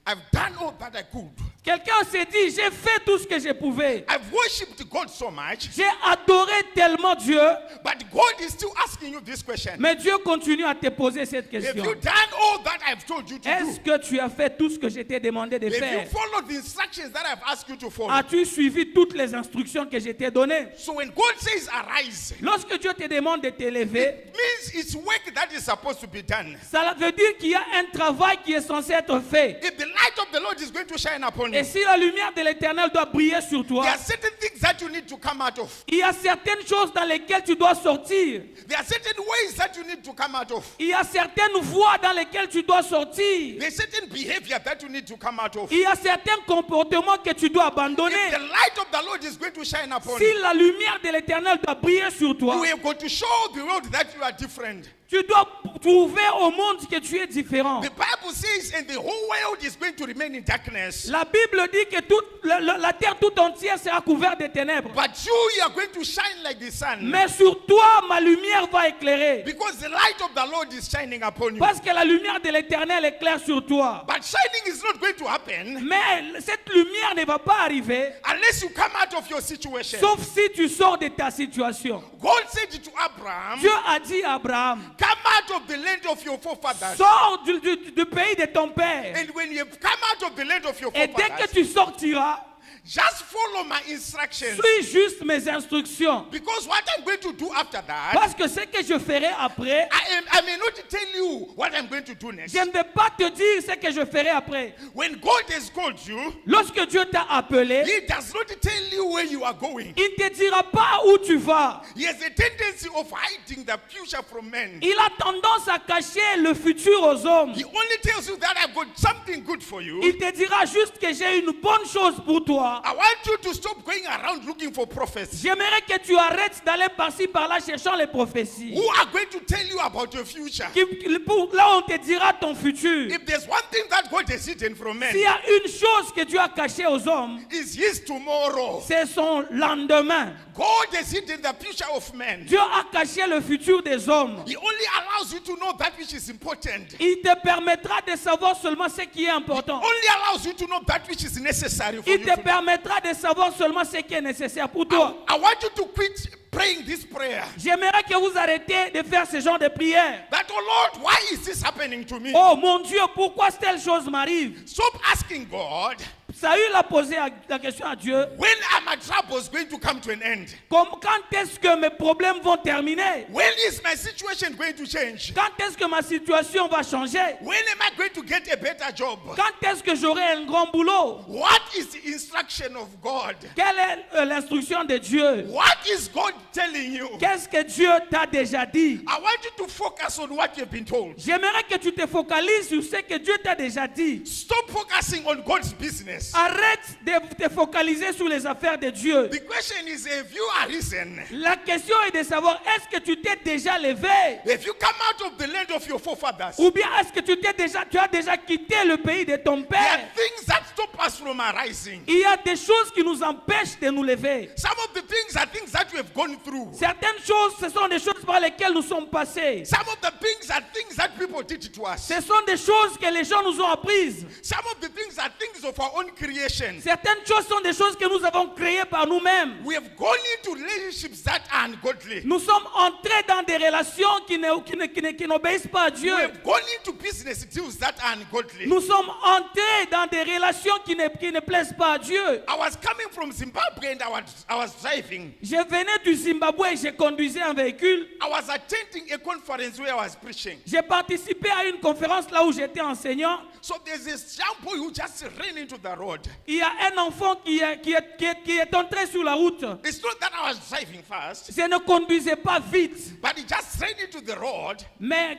I've done all that I could. Quelqu'un se dit, j'ai fait tout ce que je pouvais. I've worshipped God so much. J'ai adoré tellement Dieu. But God is still asking you this question. Mais Dieu continue à te poser cette Have question. you done all that I've told you to Est-ce do? que tu as fait tout ce que je t'ai demandé de Have you faire? followed the instructions that I've asked you to follow? As-tu suivi toutes les instructions que je t'ai données? So when God says arise, Lorsque Dieu te demande de t'élever, it means it's work that is supposed to be done. ça veut dire qu'il y a un travail qui est censé être fait. If the light of the Lord is going to shine upon you, Et si la lumière de l'Éternel doit briller sur toi, there are certain things that you need to come out of. il y a certaines choses dans lesquelles tu dois sortir. There are certain ways that you need to come out of. Il y a certaines voies dans lesquelles tu dois sortir. There's certain behavior that you need to come out of. Il y a certains comportements que tu dois If abandonner. the light of the Lord is going to shine upon Si you, la lumière de l'Éternel doit briller sur toi, you have got to show the world that you are different. tu dois prouver au monde que tu es différent. The Bible says, and the whole world is going to remain in darkness. La Bible dit que la terre tout entière sera couverte de ténèbres. But you are going to shine like the sun. Mais sur toi, ma lumière va éclairer. Because the light of the Lord is shining upon you. Parce que la lumière de l'Éternel éclaire sur toi. But shining is not going to happen Mais cette lumière ne va pas arriver, unless you come out of your situation. sauf si tu sors de ta situation. God said to Abraham, Dieu a dit à Abraham, come out of the land of your forefathers. sors du pays de ton père. And when you come out of the land of your Et dès que forefathers, tu sortiras, just follow my instructions. suis juste mes instructions. Because what I'm going to do after that, Parce que ce que je ferai après, I am I may not tell you what I'm going to do next. Je ne vais pas te dire ce que je ferai après. When God has called you, Lorsque Dieu t'a appelé, He does not tell you where you are going. il ne te dira pas où tu vas. He has a tendency of hiding the future from men. Il a tendance à cacher le futur aux hommes. He only tells you that I've got something good for you. Il te dira juste que j'ai une bonne chose pour toi. I want you to stop going around looking for prophets J'aimerais que tu arrêtes d'aller par-ci par-là cherchant les prophéties. who are going to tell you about your future. Là, on te dira ton futur. If there's one thing that God has hidden from men, S'il y a une chose que Dieu a cachée aux hommes, is His tomorrow. c'est son lendemain. God has hidden the future of men. Dieu a caché le futur des hommes. He only allows you to know that which is important. Il te permettra de savoir seulement ce qui est important. Only allows you to know that which is necessary for Il you. te To permettra de savoir seulement ce qui est nécessaire pour toi. I want you to quit praying this prayer. J'aimerais que vous arrêtiez de faire ce genre de prière. That, oh Lord, why is this happening to me? Oh mon Dieu, pourquoi telle chose m'arrive? Stop asking God, Saül a posé la question à Dieu. when are my troubles going to come to an end? Quand est-ce que mes problèmes vont terminer? When is my situation going to change? Quand est-ce que ma situation va changer? When am I going to get a better job? Quand est-ce que j'aurai un grand boulot? What is the instruction of God? Quelle est l'instruction de Dieu? What is God telling you? Qu'est-ce que Dieu t'a déjà dit? I want you to focus on what you've been told. J'aimerais que tu te focalises sur ce que Dieu t'a déjà dit. Stop focusing on God's business. Arrête de te focaliser sur les affaires de Dieu. The question is, have you arisen? La question est de savoir, est-ce que tu t'es déjà levé? Have you come out of the land of your forefathers? Ou bien est-ce que tu as déjà quitté le pays de ton There are père? things that stop us from arising. Il y a des choses qui nous empêchent de nous lever. Some of the things are things that we have gone through. Certaines choses, ce sont des choses par lesquelles nous sommes passés. Some of the things are things that people did to us. Ce sont des choses que les gens nous ont apprises. Some of the things are things of our own creation. Certaines choses sont des choses que nous avons créées par nous-mêmes. We have gone into relationships that are ungodly. Nous sommes entrés dans des relations qui n'obéissent pas à Dieu. We have gone into business deals that are ungodly. Nous sommes entrés dans des relations qui ne plaisent pas à Dieu. I was coming from Zimbabwe and I was driving. Je venais du Zimbabwe et je conduisais un véhicule. I was attending a conference where I was preaching. J'ai participé à une conférence là où j'étais enseignant. So there's this young boy who just ran into the road. Il y a un enfant qui est entré sur la route. It's not that I was driving fast, Je ne conduisais pas vite, but he just ran into the road. mais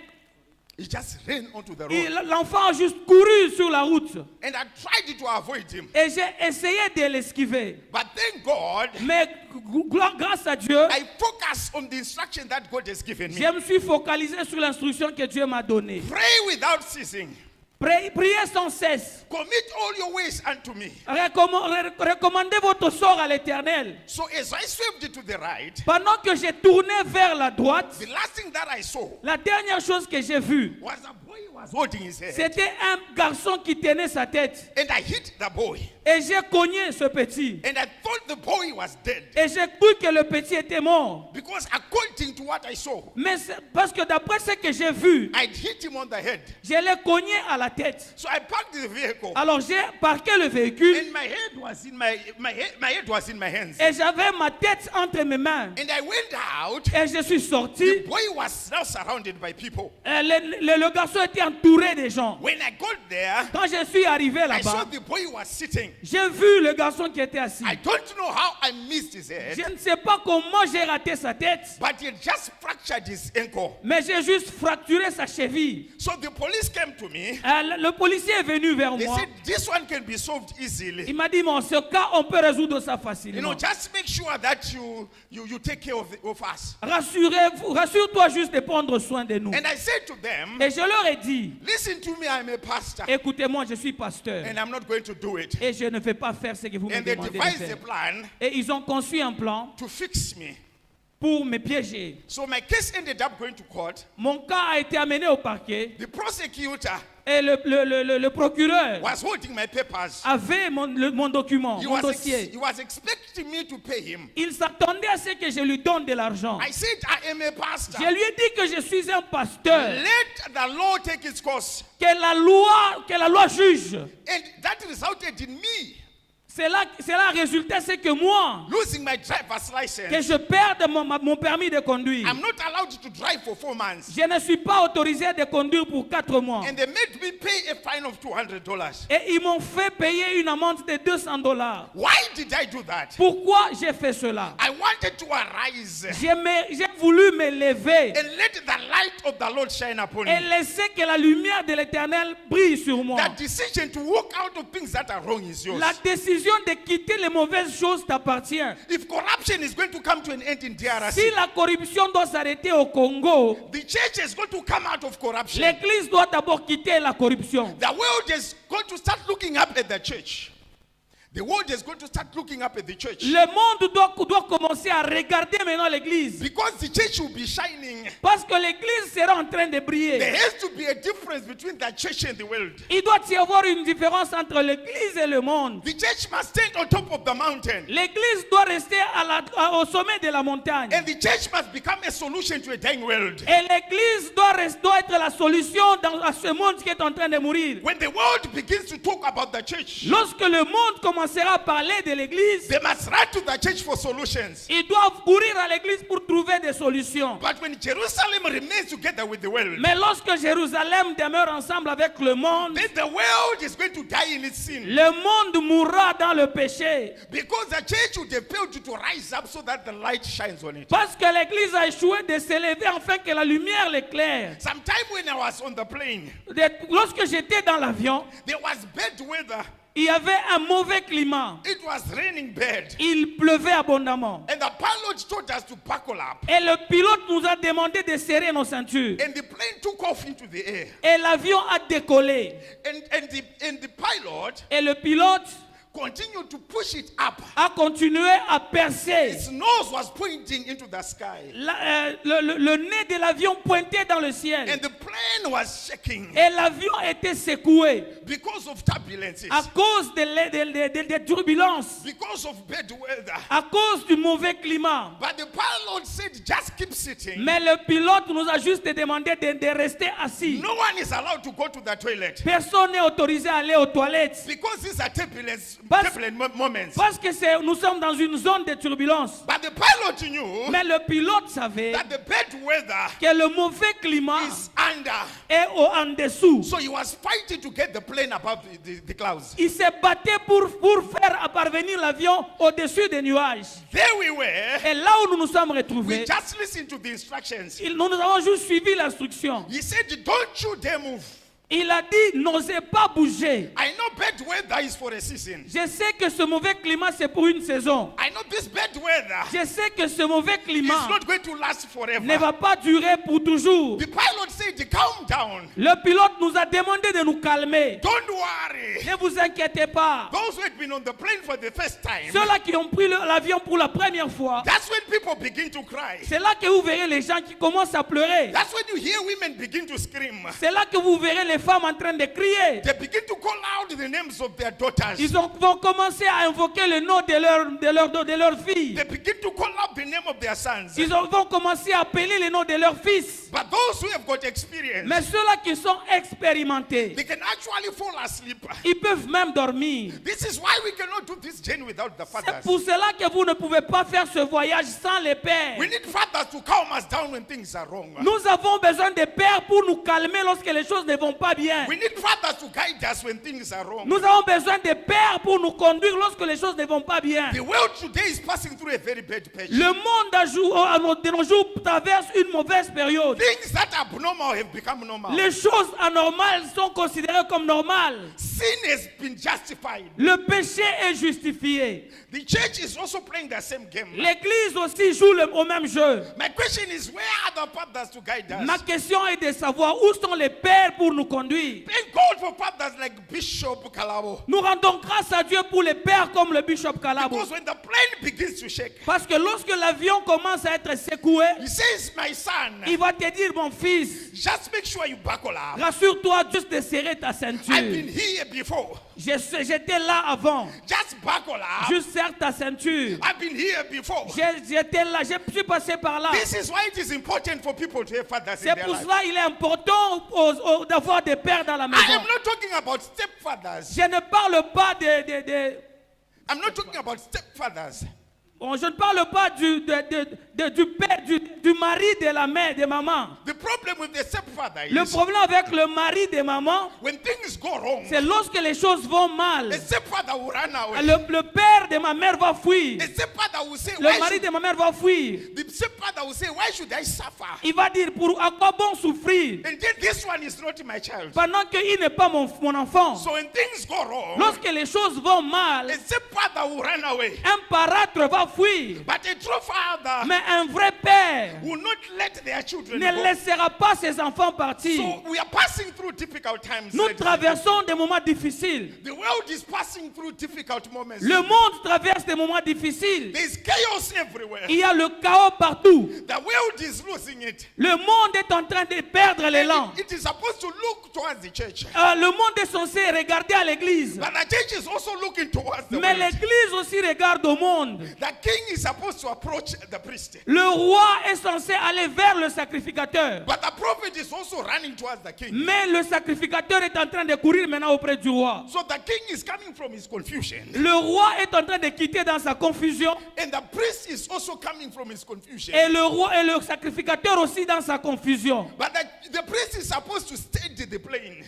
He just ran onto the road. l'enfant a juste couru sur la route. And I tried to avoid him. Et j'ai essayé de l'esquiver. But thank God, Mais grâce à Dieu, I focused on the instruction that God has given me. je me suis focalisé sur l'instruction que Dieu m'a donnée. Pray without ceasing. Priez sans cesse. Commit all your ways unto me. Recommandez votre sort à l'Éternel. So as I swerved to the right, Pendant que j'ai tourné vers la droite, the last thing that I saw la dernière chose que j'ai vue, was a boy who was holding his head. c'était un garçon qui tenait sa tête. And I hit the boy. Et j'ai cogné ce petit. And I thought the boy was dead. Et j'ai cru que le petit était mort. Because according to what I saw, Mais parce que d'après ce que j'ai vu, I'd hit him on the head. je l'ai cogné à la tête. So I parked the vehicle. Alors j'ai parqué le véhicule And my head was in my head was in my hands. et j'avais ma tête entre mes mains. And I went out. Et je suis sorti. The boy was now surrounded by people. Le garçon était entouré des gens. When I got there, Quand je suis arrivé I saw là-bas, the boy was sitting. j'ai vu le garçon qui était assis. I don't know how I missed his head, Je ne sais pas comment j'ai raté sa tête, but he had just fractured his ankle. mais j'ai juste fracturé sa cheville. So the police came to me. Le policier est venu vers They moi. said, this one can be solved Il easily. m'a dit, mais en ce cas, on peut résoudre ça You know, facilement. just make sure that you take care of us. Rassure-toi juste de prendre soin de nous. And I said to them, Et je leur ai dit, listen to me, I'm a pastor, écoutez-moi, je suis pasteur. and I'm not going to do it. Et je ne vais pas faire ce que vous me And they demandez de devised a faire. plan Et ils ont conçu un plan to fix me. pour me piéger. So my case ended up going to court. Mon cas a été amené au parquet. The prosecutor Et le procureur was holding my papers. avait mon document, He mon was, dossier. he was expecting me to pay him. Il s'attendait à ce que je lui donne de l'argent. I said, I am a pastor. Je lui ai dit que je suis un pasteur. Let the law take its course. Que la loi juge. And that resulted in me Cela résultait, c'est que moi, losing my driver's license, que je perde mon permis de conduire. I'm not allowed to drive for 4 months. Je ne suis pas autorisé de conduire pour 4 mois. And they made me pay a fine of $200. Et ils m'ont fait payer une amende de $200. Why did I do that? Pourquoi j'ai fait cela? I wanted to arise J'ai voulu me lever and let the light of the Lord shine upon et me. laisser que la lumière de l'Éternel brille sur moi. That decision to walk out of things that are wrong is yours. La décision de quitter les mauvaises choses t'appartient. If corruption is going to come to an end in DRC, Si la corruption doit s'arrêter au Congo, the church is going to come out of corruption. l'Église doit d'abord quitter la corruption. The world is going to start looking up at the church. The world is going to start looking up at the church. Le monde doit commencer à regarder maintenant l'Église. Because the church will be shining. Parce que l'Église sera en train de briller. There has to be a difference between the church and the world. Il doit y avoir une différence entre l'Église et le monde. The church must stand on top of the mountain. L'Église doit rester au sommet de la montagne. And the church must become a solution to a dying world. Et l'Église doit être la solution à ce monde qui est en train de mourir. When the world begins to talk about the church, Lorsque le monde commencera à parler de l'Église, they must run to the church for solutions. ils doivent courir à l'Église pour trouver des solutions. But when Jerusalem remains together with the world, Mais lorsque Jérusalem demeure ensemble avec le monde, then the world is going to die in its sin. le monde mourra dans le péché. Because the church would have failed to rise up so that the light shines on it. Parce que l'Église a échoué de s'élever afin que la lumière l'éclaire. Sometime when I was on the plane, Lorsque j'étais dans l'avion, there was bad weather. il y avait un mauvais climat. It was raining bad. Il pleuvait abondamment. And the pilot told us to buckle up. Et le pilote nous a demandé de serrer nos ceintures. And the plane took off into the air. Et l'avion a décollé. And the pilot Et le pilote continued to push it up. a continué à percer. His nose was pointing into the sky. Le nez de l'avion pointait dans le ciel. And the plane was shaking Et l'avion était secoué because of turbulences, à cause des turbulences, because of bad weather. à cause du mauvais climat. But the pilot said, just keep sitting. Mais le pilote nous a juste demandé de rester assis. No one is allowed to go to the toilet Personne n'est autorisé à aller aux toilettes. because these are turbulent moments. Parce que nous sommes dans une zone de turbulence. But the pilot knew Mais le pilote savait that the bad weather que le mauvais climat is under. est en dessous. So he was fighting to get the plane above the clouds. Il s'est battu pour faire parvenir l'avion au-dessus des nuages. There we were. Et là où nous nous sommes We retrouvés, just listened to the instructions. nous avons juste suivi l'instruction. He said, don't you dare move. Il a dit, n'osez pas bouger. I know bad weather is for a season. Je sais que ce mauvais climat, c'est pour une saison. I know this bad weather Je sais que ce mauvais is climat not going to last forever. ne va pas durer pour toujours. The pilot said, calm down. Le pilote nous a demandé de nous calmer. Don't worry. Ne vous inquiétez pas. Those who had been on the plane for the first time, Ceux-là qui ont pris l'avion pour la première fois, that's when people begin to cry. c'est là que vous verrez les gens qui commencent à pleurer. That's when you hear women begin to scream. C'est là que vous verrez les femmes en train de crier. They begin to call out the names of their daughters. Ils vont commencer à invoquer le nom de leurs filles. They begin to call out the name of their sons. Ils vont commencer à appeler le nom de leurs fils. But those who have got experience, Mais ceux-là qui sont expérimentés, they can actually fall asleep. ils peuvent même dormir. This is why we cannot do this journey without the C'est fathers. pour cela que vous ne pouvez pas faire ce voyage sans les pères. We need fathers to calm us down when things are wrong. Nous avons besoin de pères pour nous calmer lorsque les choses ne vont pas bien. We need fathers to guide us when things are wrong. Nous avons besoin de pères pour nous conduire lorsque les choses ne vont pas bien. The world today is passing through a very bad patch. Le monde de nos jours traverse une mauvaise période. Things that are abnormal have become normal. Les choses anormales sont considérées comme normales. Sin has been justified. Le péché est justifié. The church is also playing the same game. L'Église aussi joue au même jeu. My question is, where are the fathers to guide us? Ma question est de savoir où sont les pères pour nous conduire. Thank God for fathers like Bishop Kalabo. Nous rendons grâce à Dieu pour les pères comme le bishop Kalabo. Because when the plane begins to shake, Parce que lorsque l'avion commence à être secoué, he says, my son, il va te dire, mon fils, just make sure you buckle up. rassure-toi juste de serrer ta ceinture. I've been here before. J'étais là avant. Just buckle up. Juste serre ta ceinture. I've been here before. J'étais là, je suis passé par là. This is why it is important for people to have fathers in C'est their pour life. cela qu'il est important d'avoir des pères dans la I maison. am not talking about stepfathers. Je ne parle pas I'm not talking about stepfathers. Bon, je ne parle pas du père, du mari de la mère, de maman. The problem with the stepfather Le is problème avec le mari de maman, when things go wrong, c'est lorsque les choses vont mal. the stepfather will run away. Le père de ma mère va fuir. The stepfather will say, Le mari de ma mère va fuir. the stepfather will say, why should I suffer? Il va dire, à quoi bon souffrir And then this one is not my child. pendant qu'il n'est pas mon enfant. So when things go wrong, Lorsque les choses vont mal, the stepfather will run away. un parâtre va fuir. But a true father Mais un vrai père will not let their children ne go. laissera pas ses enfants partir. So we are passing through difficult times. Nous ladies and traversons des moments difficiles. gentlemen. The world is passing through difficult moments. Le monde traverse des moments difficiles. There is chaos everywhere. Il y a le chaos partout. The world is losing it. Le monde est en train de perdre l'élan. It is supposed to look towards the church. Le monde est censé regarder à l'église. But the church is also looking towards the Mais world. l'église aussi regarde au monde. The king is supposed to approach the priest. Le roi est censé aller vers le sacrificateur. But the prophet is also running towards the king. Mais le sacrificateur est en train de courir maintenant auprès du roi. So the king is coming from his confusion. Le roi est en train de quitter dans sa confusion. And the priest is also coming from his confusion. Et le roi et le sacrificateur aussi dans sa confusion. But the priest is supposed to steady the plane.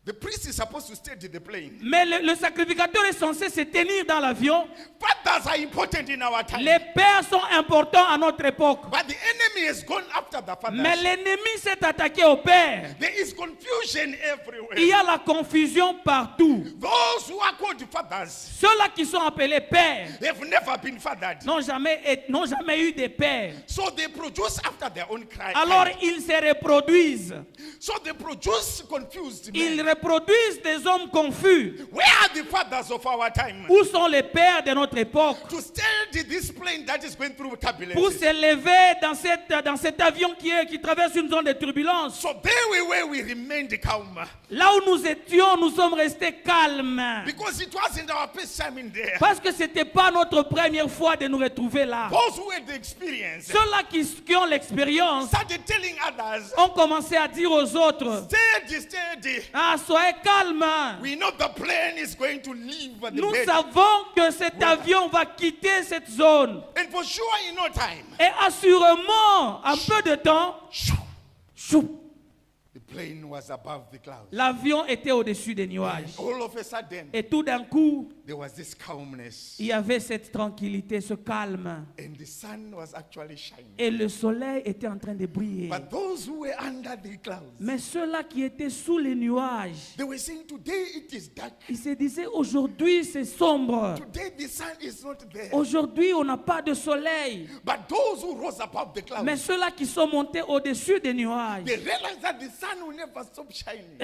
The priest is supposed to steady the plane. Mais le sacrificateur est censé se tenir dans l'avion. Fathers are important in our time. Les pères sont importants à notre époque. But the enemy has gone after the fathers. Mais l'ennemi s'est attaqué aux pères. There is confusion everywhere. Il y a la confusion partout. Those who are called fathers, Ceux-là qui sont appelés pères they've never been fathered. n'ont jamais eu de pères. So they produce after their own cry. Alors ils se reproduisent. So they produce confused Ils men. reproduisent des hommes confus. Where are the fathers of our time? Où sont les pères de notre époque? To steady this plane that is going through Pour turbulence. s'élever dans cet avion qui traverse une zone de turbulence. So there we were, we remained calm. Là où nous étions, nous sommes restés calmes. Because it wasn't our first time in there. Parce que ce n'était pas notre première fois de nous retrouver là. Those who had the experience Ceux-là qui ont l'expérience started telling others, ont commencé à dire aux autres, steady, steady. ah, soyez calmes. We know the plane is going to leave the Nous bed. savons que cet avion va quitter cette zone. And for sure in no time, Et assurément, en peu de temps, chou, the plane was above the clouds. l'avion était au-dessus des nuages. All of a sudden, Et tout d'un coup, there was this calmness. il y avait cette tranquillité, ce calme. And the sun was actually shining. Et le soleil était en train de briller. But those who were under the clouds, Mais ceux-là qui étaient sous les nuages, they were saying, today it is dark. ils se disaient, aujourd'hui c'est sombre. Today the sun is not there. Aujourd'hui on n'a pas de soleil. But those who rose above the clouds, Mais ceux-là qui sont montés au-dessus des nuages, they realized that the sun will never stop shining.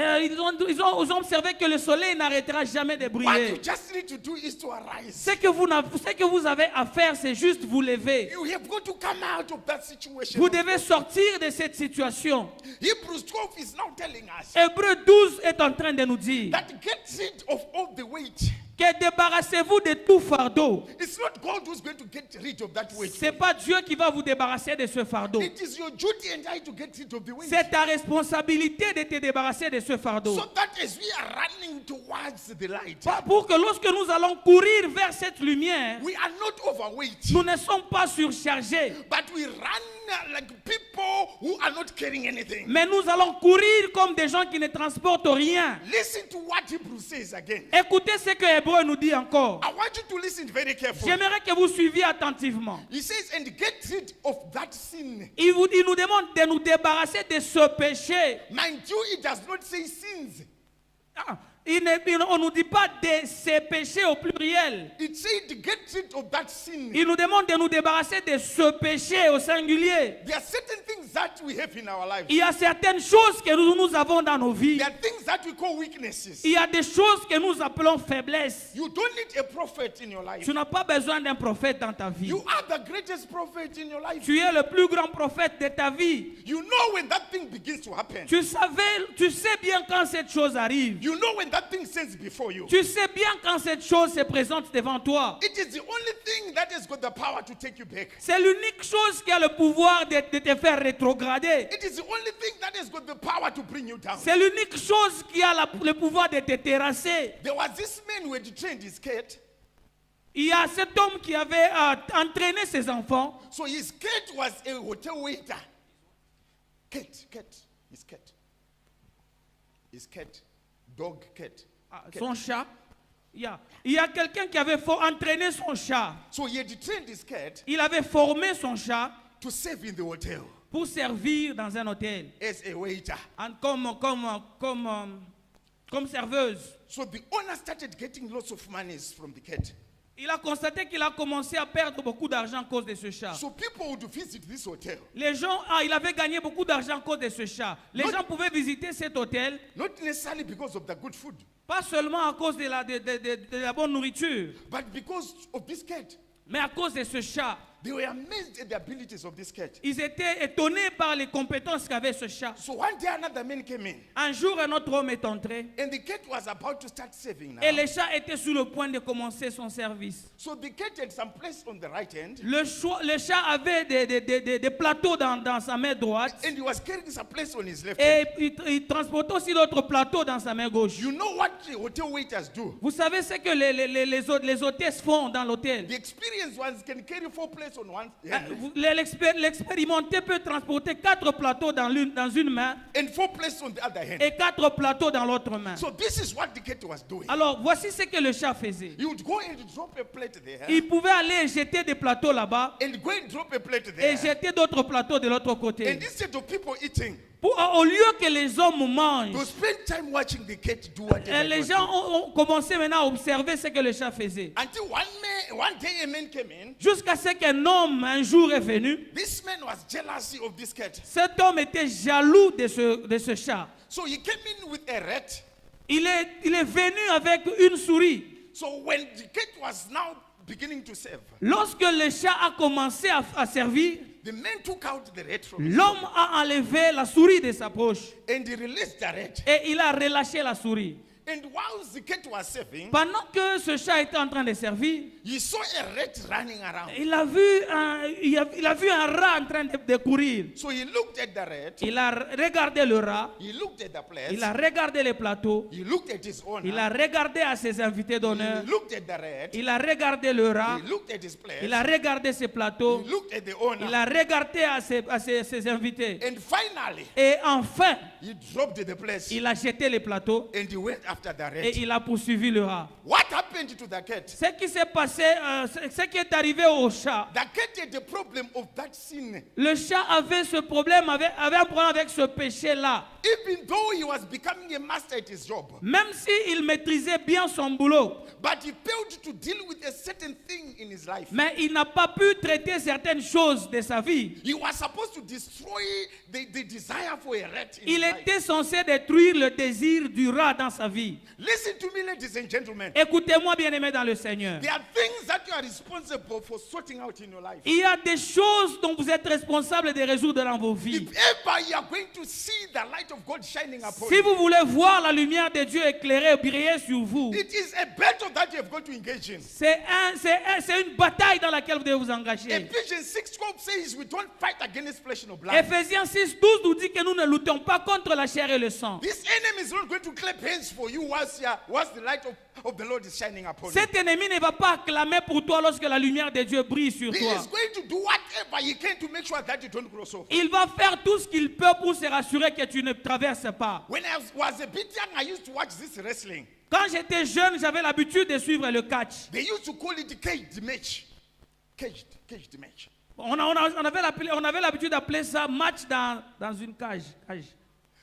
ils ont observé que le soleil n'arrêtera jamais de What briller. you just need to do is to arise. Ce que vous avez à faire, c'est juste vous lever. You have got to come out of that situation. Vous devez sortir de cette situation. Hebrews 12 is now telling us Hébreux 12 est en train de nous dire that get rid of all the weight. que débarrassez-vous de tout fardeau. It's not God who's going to get rid of that weight. C'est pas Dieu qui va vous débarrasser de ce fardeau. It is your duty and I to get rid of the weight. C'est ta responsabilité de te débarrasser de ce fardeau. So that as we are running towards the light, Pour que lorsque nous allons courir vers cette lumière, we are not overweight, nous ne sommes pas surchargés, but we run like people who are not carrying anything. mais nous allons courir comme des gens qui ne transportent rien. Listen to what Hebrews says again. Écoutez ce que Hébreu nous dit encore. I want you to listen very carefully. J'aimerais que vous suiviez attentivement. He says, and get rid of that sin. Il nous demande de nous débarrasser de ce péché. Mind you, it does not say sins. Ah, on ne nous dit pas de ces péchés au pluriel. It said, get rid of that sin. Il nous demande de nous débarrasser de ce péché au singulier. There are certain things that we have in our lives. Il y a certaines choses que nous avons dans nos vies. There are things that we call weaknesses. Il y a des choses que nous appelons faiblesses. You don't need a prophet in your life. Tu n'as pas besoin d'un prophète dans ta vie. You are the greatest prophet in your life. Tu es le plus grand prophète de ta vie. You know when that thing begins to happen. Tu sais bien quand cette chose arrive. You know when that thing stands before you. Tu sais bien quand cette chose se présente devant toi. It is the only thing that has got the power to take you back. C'est l'unique chose qui a le pouvoir de te faire rétrograder. It is the only thing that has got the power to bring you down. C'est l'unique chose qui a le pouvoir de te terrasser. There was this man who had trained his cat. Il y a cet homme qui avait entraîné ses enfants. So his cat was a hotel waiter. His cat. Dog cat. Son chat. Il y a quelqu'un qui avait entraîné son chat. So he had trained his cat Il avait formé son chat to serve in the hotel pour servir dans un hôtel. as a waiter. Comme serveuse. So the owner started getting lots of monies from the cat. Il a constaté qu'il a commencé à perdre beaucoup d'argent à cause de ce chat. So people would visit this hotel. Les gens, il avait gagné beaucoup d'argent à cause de ce chat. Les gens pouvaient visiter cet hôtel, Not necessarily because of the good food, pas seulement à cause de la bonne nourriture, but because of this cat. mais à cause de ce chat. They were amazed at the abilities of this cat. Ils étaient étonnés par les compétences qu'avait ce chat. So one day another man came in, Un jour, un autre homme est entré and the cat was about to start serving now. et le chat était sur le point de commencer son service. So the cat had some place on the right hand, Le chat avait des plateaux dans sa main droite and he was carrying some place on his left hand. et il transportait aussi d'autres plateaux dans sa main gauche. You know what the hotel waiters do? Vous savez ce que les hôtesses font dans l'hôtel? The experienced ones can carry 4 plates on one hand L'expérimenté peut transporter 4 plateaux dans une main and 4 plates on the other hand. et 4 plateaux dans l'autre main. So this is what the cat was doing. Alors, voici ce que le chat faisait. He would go and drop a plate there, Il pouvait aller jeter des plateaux là-bas and go and drop a plate et there. jeter d'autres plateaux de l'autre côté. And instead of people eating, Au lieu que les hommes mangent, to spend time watching the cat do whatever it les was gens doing. ont commencé maintenant à observer ce que le chat faisait. Until one day a man came in. Jusqu'à ce qu'un homme un jour est venu. This man was jealous of this cat. Cet homme était jaloux de ce chat. So he came in with a rat. Il est venu avec une souris. So when the cat was now beginning to serve, Lorsque le chat a commencé à servir, the man took out the rat from his l'homme a enlevé la souris de sa poche and he released the rat. et il a relâché la souris. And whilst the cat was serving, Pendant que ce chat était en train de servir, he saw a rat running around. il a vu un rat en train de courir. So he looked at the rat, Il a regardé le rat, he looked at the il place, a regardé les plateaux, he looked at his il a owner, regardé à ses invités d'honneur, he looked at the rat, il a regardé le rat, he looked at his place, il a regardé ses plateaux, he looked at the il owner, a regardé à ses invités. and finally Et enfin, he dropped the place il a jeté les plateaux and he went after the et rat. il a poursuivi le rat. What happened to the cat? Ce qui s'est passé, ce qui est arrivé au chat, The cat had the problem of that sin. le chat avait ce problème, avait un problème avec ce péché-là. Even though he was becoming a master at his job, Même s'il maîtrisait bien son boulot, but he failed to deal with a certain thing in his life. mais il n'a pas pu traiter certaines choses de sa vie. He was supposed to destroy the desire for a rat in Il his life. était censé détruire le désir du rat dans sa vie. Listen to me, ladies and gentlemen. Écoutez-moi, bien-aimés dans le Seigneur. There are things that you are responsible for sorting out in your life. Il y a des choses dont vous êtes responsable de résoudre dans vos vies. If ever you are going to see the light of God shining upon Si you, vous voulez voir la lumière de Dieu éclairer, briller sur vous, it is a battle that you have got to engage in. c'est une bataille dans laquelle vous devez vous engager. Ephesians 6:12 says we don't fight against flesh and blood. Éphésiens 6:12 nous dit que nous ne luttons pas contre la chair et le sang. This enemy is not going to clap hands for you whilst the light of the Lord is shining upon you. Cet ennemi ne va pas acclamer pour toi lorsque la lumière de Dieu brille sur He toi. is going to do whatever he can to make sure that you don't cross over. Il va faire tout ce qu'il peut pour se rassurer que tu ne traverses pas. When I was a bit young, I used to watch this wrestling. Quand j'étais jeune, j'avais l'habitude de suivre le catch. They used to call it caged match. Caged match. On avait l'habitude d'appeler ça match dans une cage.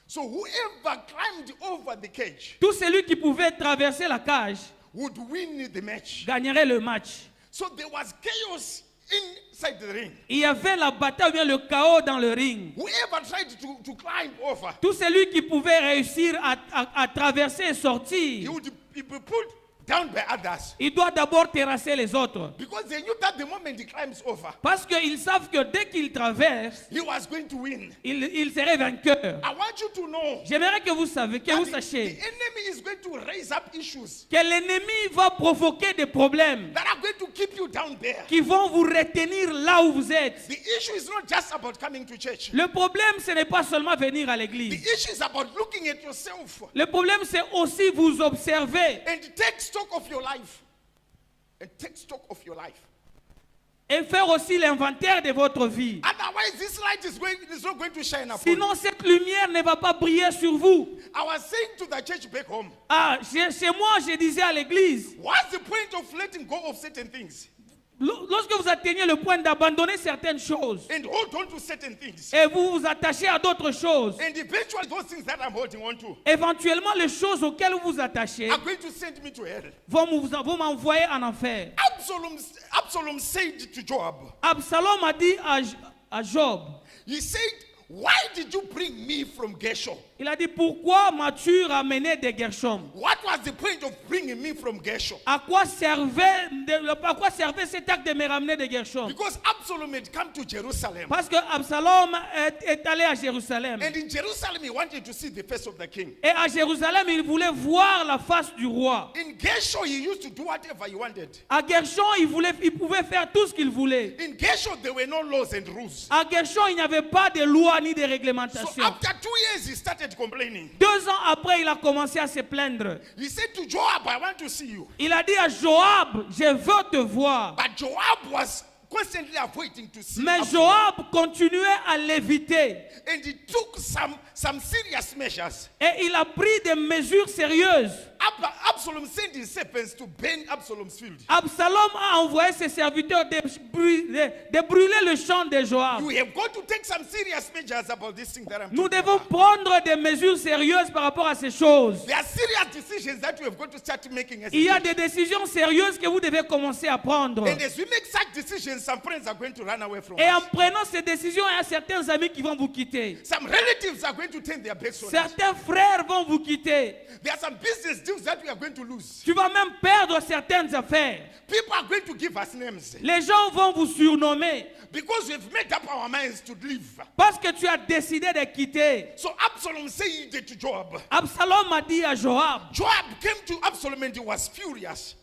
So whoever climbed over the cage Tout celui qui pouvait traverser la cage would win the match. gagnerait le match. So there was chaos inside the ring. Il y avait la bataille, ou bien le chaos dans le ring. Whoever tried to climb over, Tout celui qui pouvait réussir à traverser et he sortir, would be put down by others. il doit d'abord terrasser les autres. Because they knew that the moment the climb is over, Parce qu'ils savent que dès qu'ils traversent, he was going to win. il serait vainqueur. I want you to know J'aimerais que vous sachiez, that the enemy is going to raise up issues que l'ennemi va provoquer des problèmes that are going to keep you down there. qui vont vous retenir là où vous êtes. The issue is not just about coming to church. Le problème, ce n'est pas seulement venir à The l'église. issue is about looking at yourself Le problème, c'est aussi vous observer and take stock of your life. And take stock of your life. et faire aussi l'inventaire de votre vie. Otherwise, this light is not going to shine upon Sinon, you. cette lumière ne va pas briller sur vous. I was saying to the church back home, Ah, chez moi, je disais à l'église, what's the point of letting go of certain things lorsque vous atteignez le point d'abandonner certaines choses and hold on to certain things? et vous vous attachez à d'autres choses, And eventually, those things that I'm holding on to éventuellement, les choses auxquelles vous vous attachez are going to send me to hell. vont m'envoyer en enfer. Absalom said to Joab, Absalom a dit à Job, he said, why did you bring me from Geshur? il a dit, pourquoi m'as-tu ramené de Gershom? What was the point of bringing me from Geshur? À quoi servait cet acte de me ramener de Gershom? Because Absalom had come to Jerusalem. Parce que Absalom est allé à Jérusalem. And in Jerusalem, he wanted to see the face of the king. Et à Jérusalem, il voulait voir la face du roi. In Geshur, he used to do whatever he wanted. À Gershom, il pouvait faire tout ce qu'il voulait. In Geshur, there were no laws and rules. À Gershom, il n'y avait pas de loi ni de So réglementation. after 2 years, he started complaining. 2 ans après, il a commencé à se plaindre. He said to Joab, I want to see you. Il a dit à Joab, je veux te voir. But Joab was constantly avoiding to see Mais Absalom. Joab continuait à l'éviter. And he took some serious measures. Et il a pris des mesures sérieuses. Absalom sent his servants to burn Absalom's field. Absalom a envoyé ses serviteurs de brûler le champ de Joab. You have got to take some serious measures about this thing that I'm Nous talking devons about. prendre des mesures sérieuses par rapport à ces choses. There are serious decisions that you have got to start making as a Il y a church. des décisions sérieuses que vous devez commencer à prendre. And as we make such decisions, some friends are going to run away from Et en us. prenant ces décisions, il y a certains amis qui vont vous quitter. Some relatives are going to turn their backs on us. Certains frères vont vous quitter. There are some business deals that we are going to lose. Tu vas même perdre certaines affaires. People are going to give us names Les gens vont vous surnommer because we've made up our minds to leave. parce que tu as décidé de quitter. So Absalom said to Joab. Absalom a dit à Joab. Joab came to Absalom and he was furious.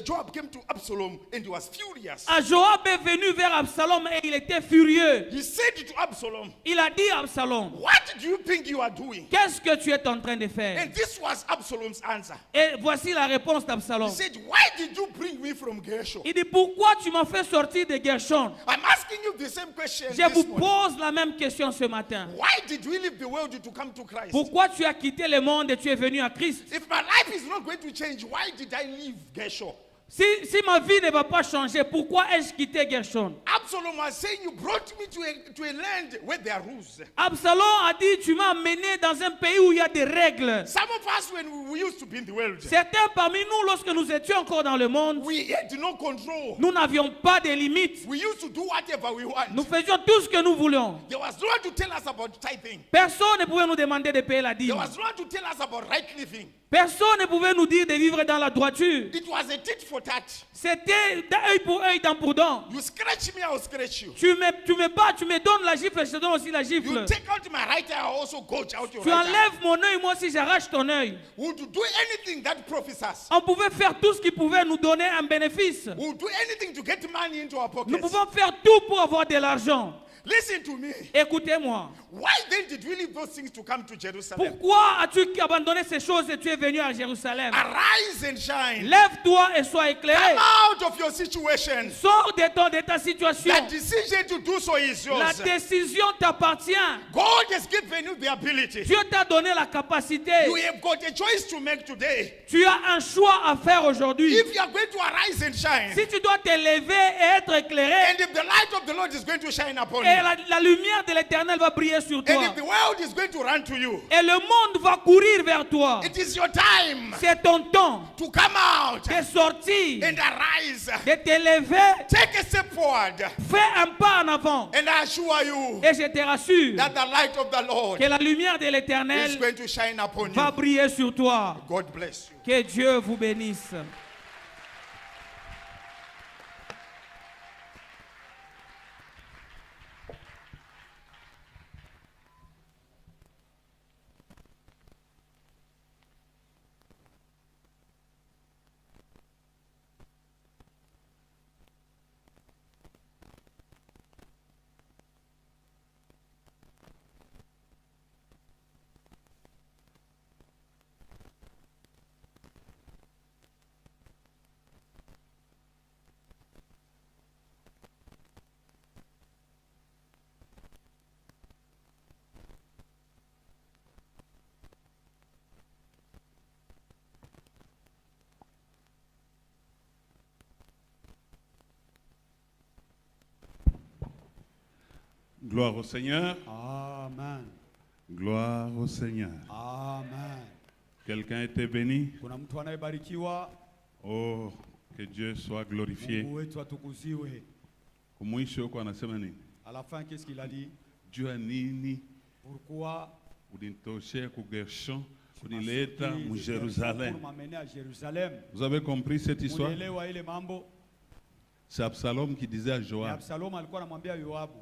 Joab came to Absalom and he was furious. Joab est venu vers Absalom et il était furieux. He said to Absalom, Il a dit à Absalom, what do you think you are doing? qu'est-ce que tu es en train de faire? And this was Absalom's answer. Et voici la réponse He d'Absalom. said, why did you bring me from Geshur? Il dit, pourquoi tu m'as fait sortir de Gershon? I'm asking you the same question Je vous this morning. pose la même question ce matin. Why did we leave the world to come to Christ? Pourquoi tu as quitté le monde et tu es venu à Christ? If my life is not going to change, why did I leave Geshur? Si ma vie ne va pas changer, pourquoi ai-je quitté Gershon? Absalom was saying, you brought me to a land where there are rules. Absalom a dit, tu m'as amené dans un pays où il y a des règles. Some of us, when we used to be in the world, Certains parmi nous, lorsque nous étions encore dans le monde, we had no control. nous n'avions pas de limites. We used to do whatever we want. Nous faisions tout ce que nous voulions. There was no one to tell us about tithing. Personne ne pouvait nous demander de payer la There dîme. was no one to tell us about right living. Personne ne pouvait nous dire de vivre dans la droiture. It was a tit for tat. C'était d'œil pour œil, dent pour dent. You scratch me, I'll scratch you. Tu me bats, tu me donnes la gifle, je te donne aussi la You gifle. take out my right eye, I'll also gouge out your Tu right eye. enlèves mon œil, moi aussi j'arrache ton œil. We'll do anything that profits us. On pouvait faire tout ce qui pouvait nous donner un bénéfice. We'll do anything to get money into our Nous pockets. pouvons faire tout pour avoir de l'argent. Listen to me. Écoutez-moi. Why then did we leave those things to come to Jerusalem? Pourquoi as-tu abandonné ces choses et tu es venu à Jérusalem? Arise and shine. Lève-toi et sois éclairé. Come out of your situation. Sors de ta situation. The decision to do so is La yours. décision t'appartient. God has given you the ability. Dieu t'a donné la capacité. You have got a choice to make today. Tu as un choix à faire aujourd'hui. If you are going to arise and shine, Si tu dois te lever et être éclairé, and if the light of the Lord is going to shine upon et la lumière de l'Éternel va briller sur And toi. if the world is going to run to you, Et le monde va courir vers toi. it is your time C'est ton temps to come out de sortir, and arise. de t'élever. Take a step forward, Fais un pas en avant. and I assure you Et je te rassure that the light of the Lord que la lumière de is l'Éternel going to shine upon va you. briller sur toi. God bless you. Que Dieu vous bénisse. Gloire au Seigneur. Amen. Gloire au Seigneur. Amen. Quelqu'un était béni. Kuna mtu anayebarikiwa. Oh, que Dieu soit glorifié. Mungu wetu atukuziwe. Kumwisho huko anasema nini? À la fin, qu'est-ce qu'il a dit? Jua nini Pourquoi ulinitoshea ku Gershon tu m'as kunileta sorti mu de Jérusalem? pour m'amener à Jérusalem? Vous avez compris cette histoire? Mulielewa ile mambo? C'est Absalom qui disait à Na Joab, Absalom alikuwa anamwambia Yoabu.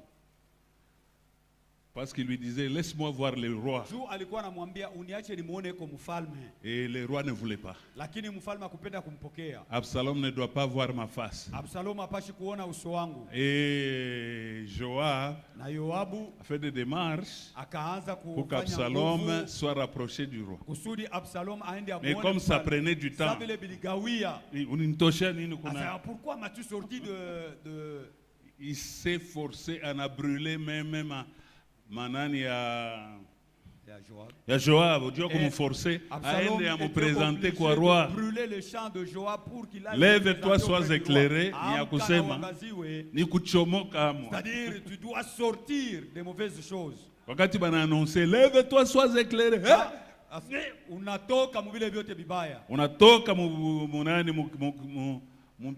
parce qu'il lui disait, laisse-moi voir le roi. Juu alikuwa anamwambia uniache nimuone yuko mfalme. Et le roi ne voulait pas. Lakini mfalme akupenda kumpokea. Absalom ne doit pas voir ma face. Absalom hapashi kuona uso wangu. Et Joab Na Yoabu a fait des démarches akaanza pour kufanya qu'Absalom nguvu soit rapproché du roi. kusudi Absalom aende Mais amuone comme ça mfalme. prenait du temps, Sa vile biligawia. ulinitoshea nini kuna? Asa, pourquoi m'as-tu sorti de Il s'est forcé à en brûler même manani ya Joab? Joab, unajua kumforcer Absalom aende était amupresente obligé kwa de roi. brûler le champ de Joab pour qu'il aille Lève-toi, présenter sois auprès du éclairé, roi. ni ya Amka kusema. na uangaziwe. Ni kuchomoka amo. C'est-à-dire, tu dois sortir des mauvaises choses. Wakati bana annoncer, lève-toi, sois éclairé. Unatoka muvile vyote vibaya. Unatoka munani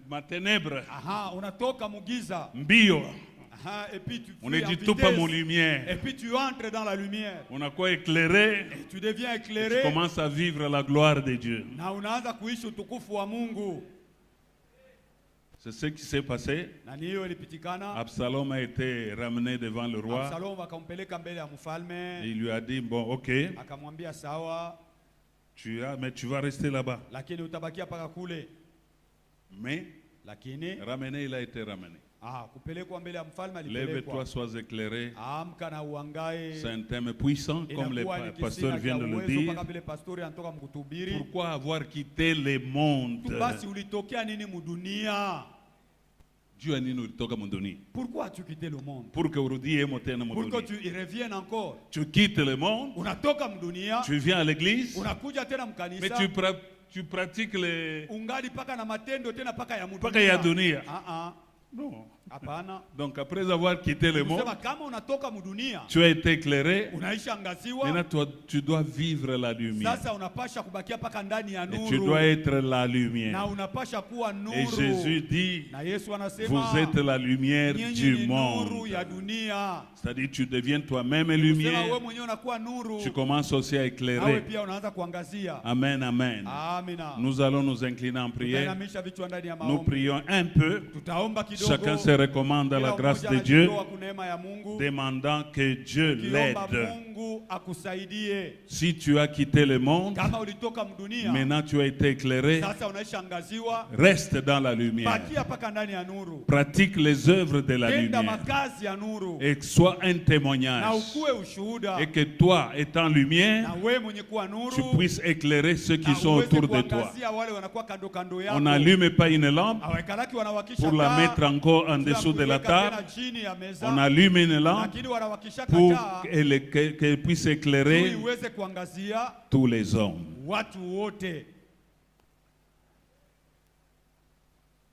maténèbres. Aha, unatoka mugiza. Mbio. Aha, et puis tu fuis en Unajitupa mu vitesse. Et lumière. puis tu entres dans la lumière. Unakuwa éclairé. Et tu deviens Tu éclairé. commences à vivre la gloire de Dieu. Na unaanza kuishi utukufu wa Mungu. C'est ce qui s'est passé. Na ni hiyo ilipitikana. Absalom a été ramené devant le roi. Absalom akampeleka mbele ya Et mfalme. il lui a dit, bon, ok, Akamwambia sawa, mais tu vas rester là-bas. lakini utabakia paka kule. Mais Lakini ramené, il a été ramené. kupelekwa mbele ya mfalme Lève-toi, alipelekwa. sois éclairé. Amka na uangae. C'est un thème puissant, comme le Inakuwa ni pasteur kisina vient cha de le uwezo dire. mpaka vile pastori anatoka mkuhubiri. Pourquoi avoir quitté le monde? Tu basi ulitokea nini mudunia? Dieu a dit nous toka munduni. Pourquoi as-tu quitté le monde? Pour que urudie emo tena Pour que munduni. tu y reviennes encore. Tu quittes le monde, Unatoka mdunia, tu viens à l'église, unakuja tena mais mkanisa. tu pratiques les Ungali paka na matendo tena paka ya mudunia. paka ya dunia. Non. Hapana. Donc après avoir quitté le monde, Kusema kama unatoka mdunia, tu as été éclairé. unaisha angaziwa. Maintenant, tu dois vivre la lumière. Sasa unapasha kubakia paka ndani ya Et nuru. tu dois être la Na lumière. unapasha kuwa nuru. Et Jésus dit, Na Yesu anasema, vous êtes la lumière nyinyi du ni monde. nuru ya dunia. C'est-à-dire, tu deviens toi-même Sema wewe lumière. mwenyewe unakuwa nuru. Tu commences aussi à Nawe éclairer. pia unaanza kuangazia. Amen, amen. Amina. Nous allons nous incliner en prière. Tutainamisha vichwa ndani ya Nous maombi. prions un peu. Tutaomba kidogo. Chacun se recommande à la Kila grâce mmoja de Dieu, anajitoa kwa neema ya Mungu. demandant que Dieu Kiomba l'aide. Mungu akusaidie. Si tu as quitté le monde, Kama ulitoka mdunia, maintenant tu as été éclairé, sasa unaisha angaziwa. reste dans la lumière. Bakia paka ndani ya nuru. Pratique les œuvres de la Tenda lumière. makazi ya nuru. Et sois un Na témoignage. ukuwe ushuhuda. Et que toi, étant lumière, Na wewe mwenye kuwa nuru. tu puisses éclairer ceux qui na sont uweze autour de toi. kuangazia wale wanakuwa kando kando yako. On n'allume pas une lampe Hawakalaki wanawakisha pour la taa, mettre encore en bila dessous de la kuiweka table. tena chini ya meza. On allume une lampe Lakini wanawakisha pour taa, qu'elle puisse ili éclairer iweze kuangazia tous les hommes. watu wote.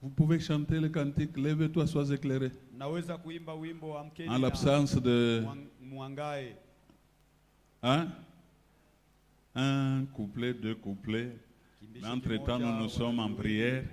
Vous pouvez chanter le cantique, lève-toi, sois éclairé. Naweza kuimba wimbo wa Mkeni En l'absence de Mwangae. hein? Un couplet, deux couplets. Mais entre-temps, nous sommes en prière.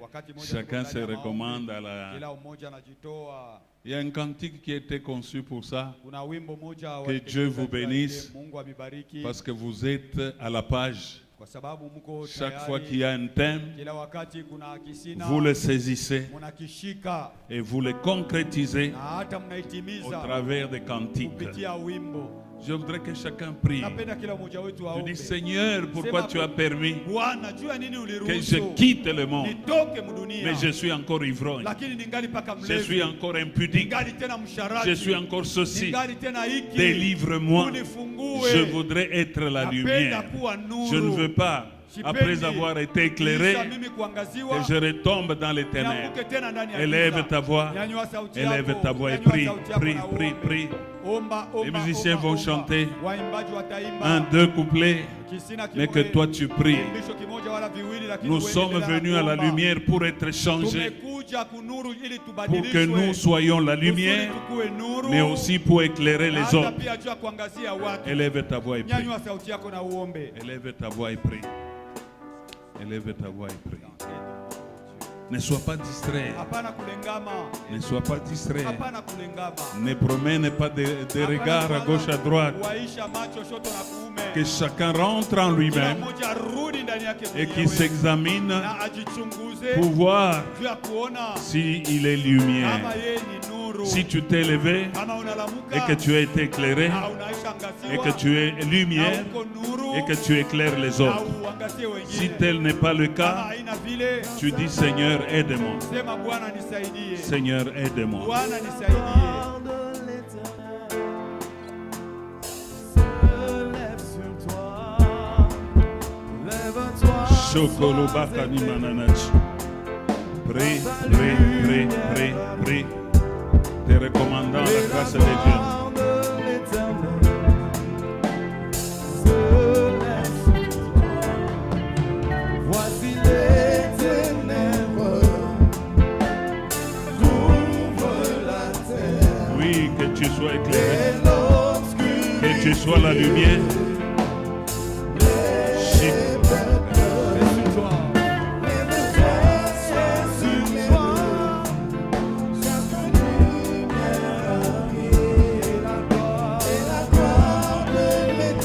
Chacun se recommande à la... Kila mmoja anajitoa. Il y a un cantique qui a été conçu pour ça. Kuna wimbo moja wa Que Dieu vous bénisse. Mungu abibariki. Parce que vous êtes à la page. Kwa sababu mko Chaque tayari. fois qu'il y a un thème, Kila wakati kuna kisina. vous le saisissez Munakishika. et vous le concrétisez Na hata au mnaitimiza travers des cantiques. kupitia wimbo. Je voudrais que chacun prie. Napenda kila mmoja wetu Je aombe. dis, Seigneur, pourquoi tu as permis Bwana, jua nini que uliruhusu je quitte le monde? nitoke mdunia. Mais je suis encore ivrogne. Lakini ningali paka Je mlevi. suis encore impudique. Ningali tena msharati. Je suis encore ceci. Ningali tena hiki. Délivre-moi. Unifungue. Je voudrais être la Napenda lumière. kuwa nuru. Je ne veux pas, après avoir été éclairé, Kisha mimi kuangaziwa, que je retombe dans les ténèbres. nianguke tena ndani ya Élève giza. ta voix. Nyanyua sauti Élève yako. ta voix et Nyanyua prie, sauti yako prie, na prie, uombe. prie. Omba, Les omba, musiciens omba, vont omba. chanter Waimbaji wataimba. un, deux couplets, Kisina mais que kimoja, toi tu pries. kimbisho kimoja wala viwili, lakini Nous uendelee sommes na venus à la kuomba. lumière pour être changés, Tumekuja kunuru ili pour tubadilishwe. que nous soyons la Kusudi lumière, tukue nuru, mais aussi pour éclairer na les hata autres. pia jua kuangazia watu. Élève ta voix et prie. Nyanyua sauti yako na uombe. Élève ta voix et prie. Élève ta voix et prie. Ne sois pas distrait. Hapana kulengama. Ne sois pas distrait. Hapana kulengama. Ne promène pas de regards à gauche, à droite. Waisha macho shoto na kuume. Que chacun rentre en Kila lui-même mmoja arudi ndani yake et qu'il mwenyewe. s'examine Na ajichunguze pour voir juu ya kuona s'il est kama lumière. yeye ni nuru. Si tu t'es levé Kama unalamuka et que tu as été éclairé na unaisha et angaziwa, que tu es lumière na uko nuru, et que tu éclaires les na autres. uangazie wengine. Si tel n'est pas le Kama cas, haina vile, tu dis Seigneur, aide-moi. sema Bwana nisaidie. Seigneur, aide-moi. Bwana nisaidie. Chokolo bakani mananachi. Prie, prie, prie, prie, prie. Te recommandant la grâce de Dieu. Voici les ténèbres, couvre la terre, Oui, que tu sois éclairé, et l'obscurité. que tu sois la lumière. Et la gloire de Dieu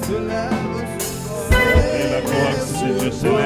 s'élève sur toi.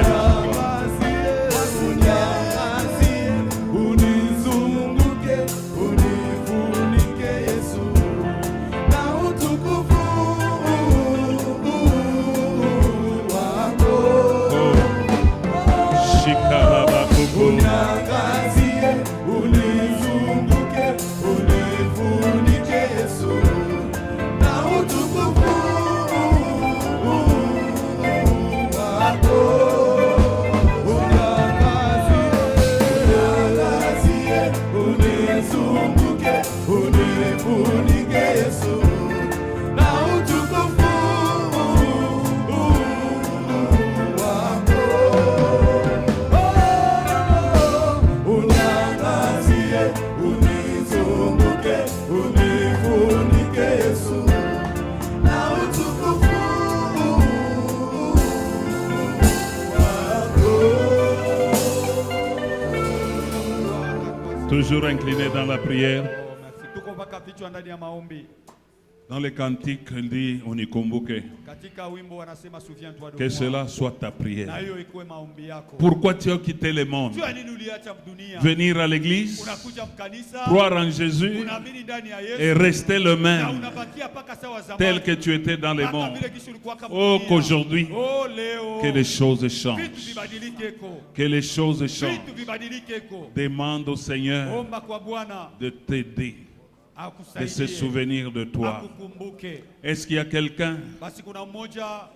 Toujours incliné dans la prière. Oh, merci. Tuko mpaka vichwa ndani ya maombi. Dans les cantiques, il dit unikumbuke. Katika wimbo wanasema souviens-toi de Que moi. cela soit ta Na prière. hiyo ikuwe maombi yako. Pourquoi tu as quitté le monde? Jua nini uliacha dunia? Venir à l'église, Unakuja mkanisa, croire en Jésus unaamini ndani ya et Yesu, rester le na même unabakia paka sawa zamani. tel que tu étais dans le Mpaka monde. vile kisha ulikuwa kama Oh, dunia. qu'aujourd'hui, Oh, leo. que les choses Vitu changent. vibadilikeko. Que les choses changent. Vitu vibadilikeko. Demande au Seigneur Omba kwa Bwana de t'aider, de se akusaidie. souvenir de toi. Akukumbuke. Est-ce qu'il y a quelqu'un Basi kuna mmoja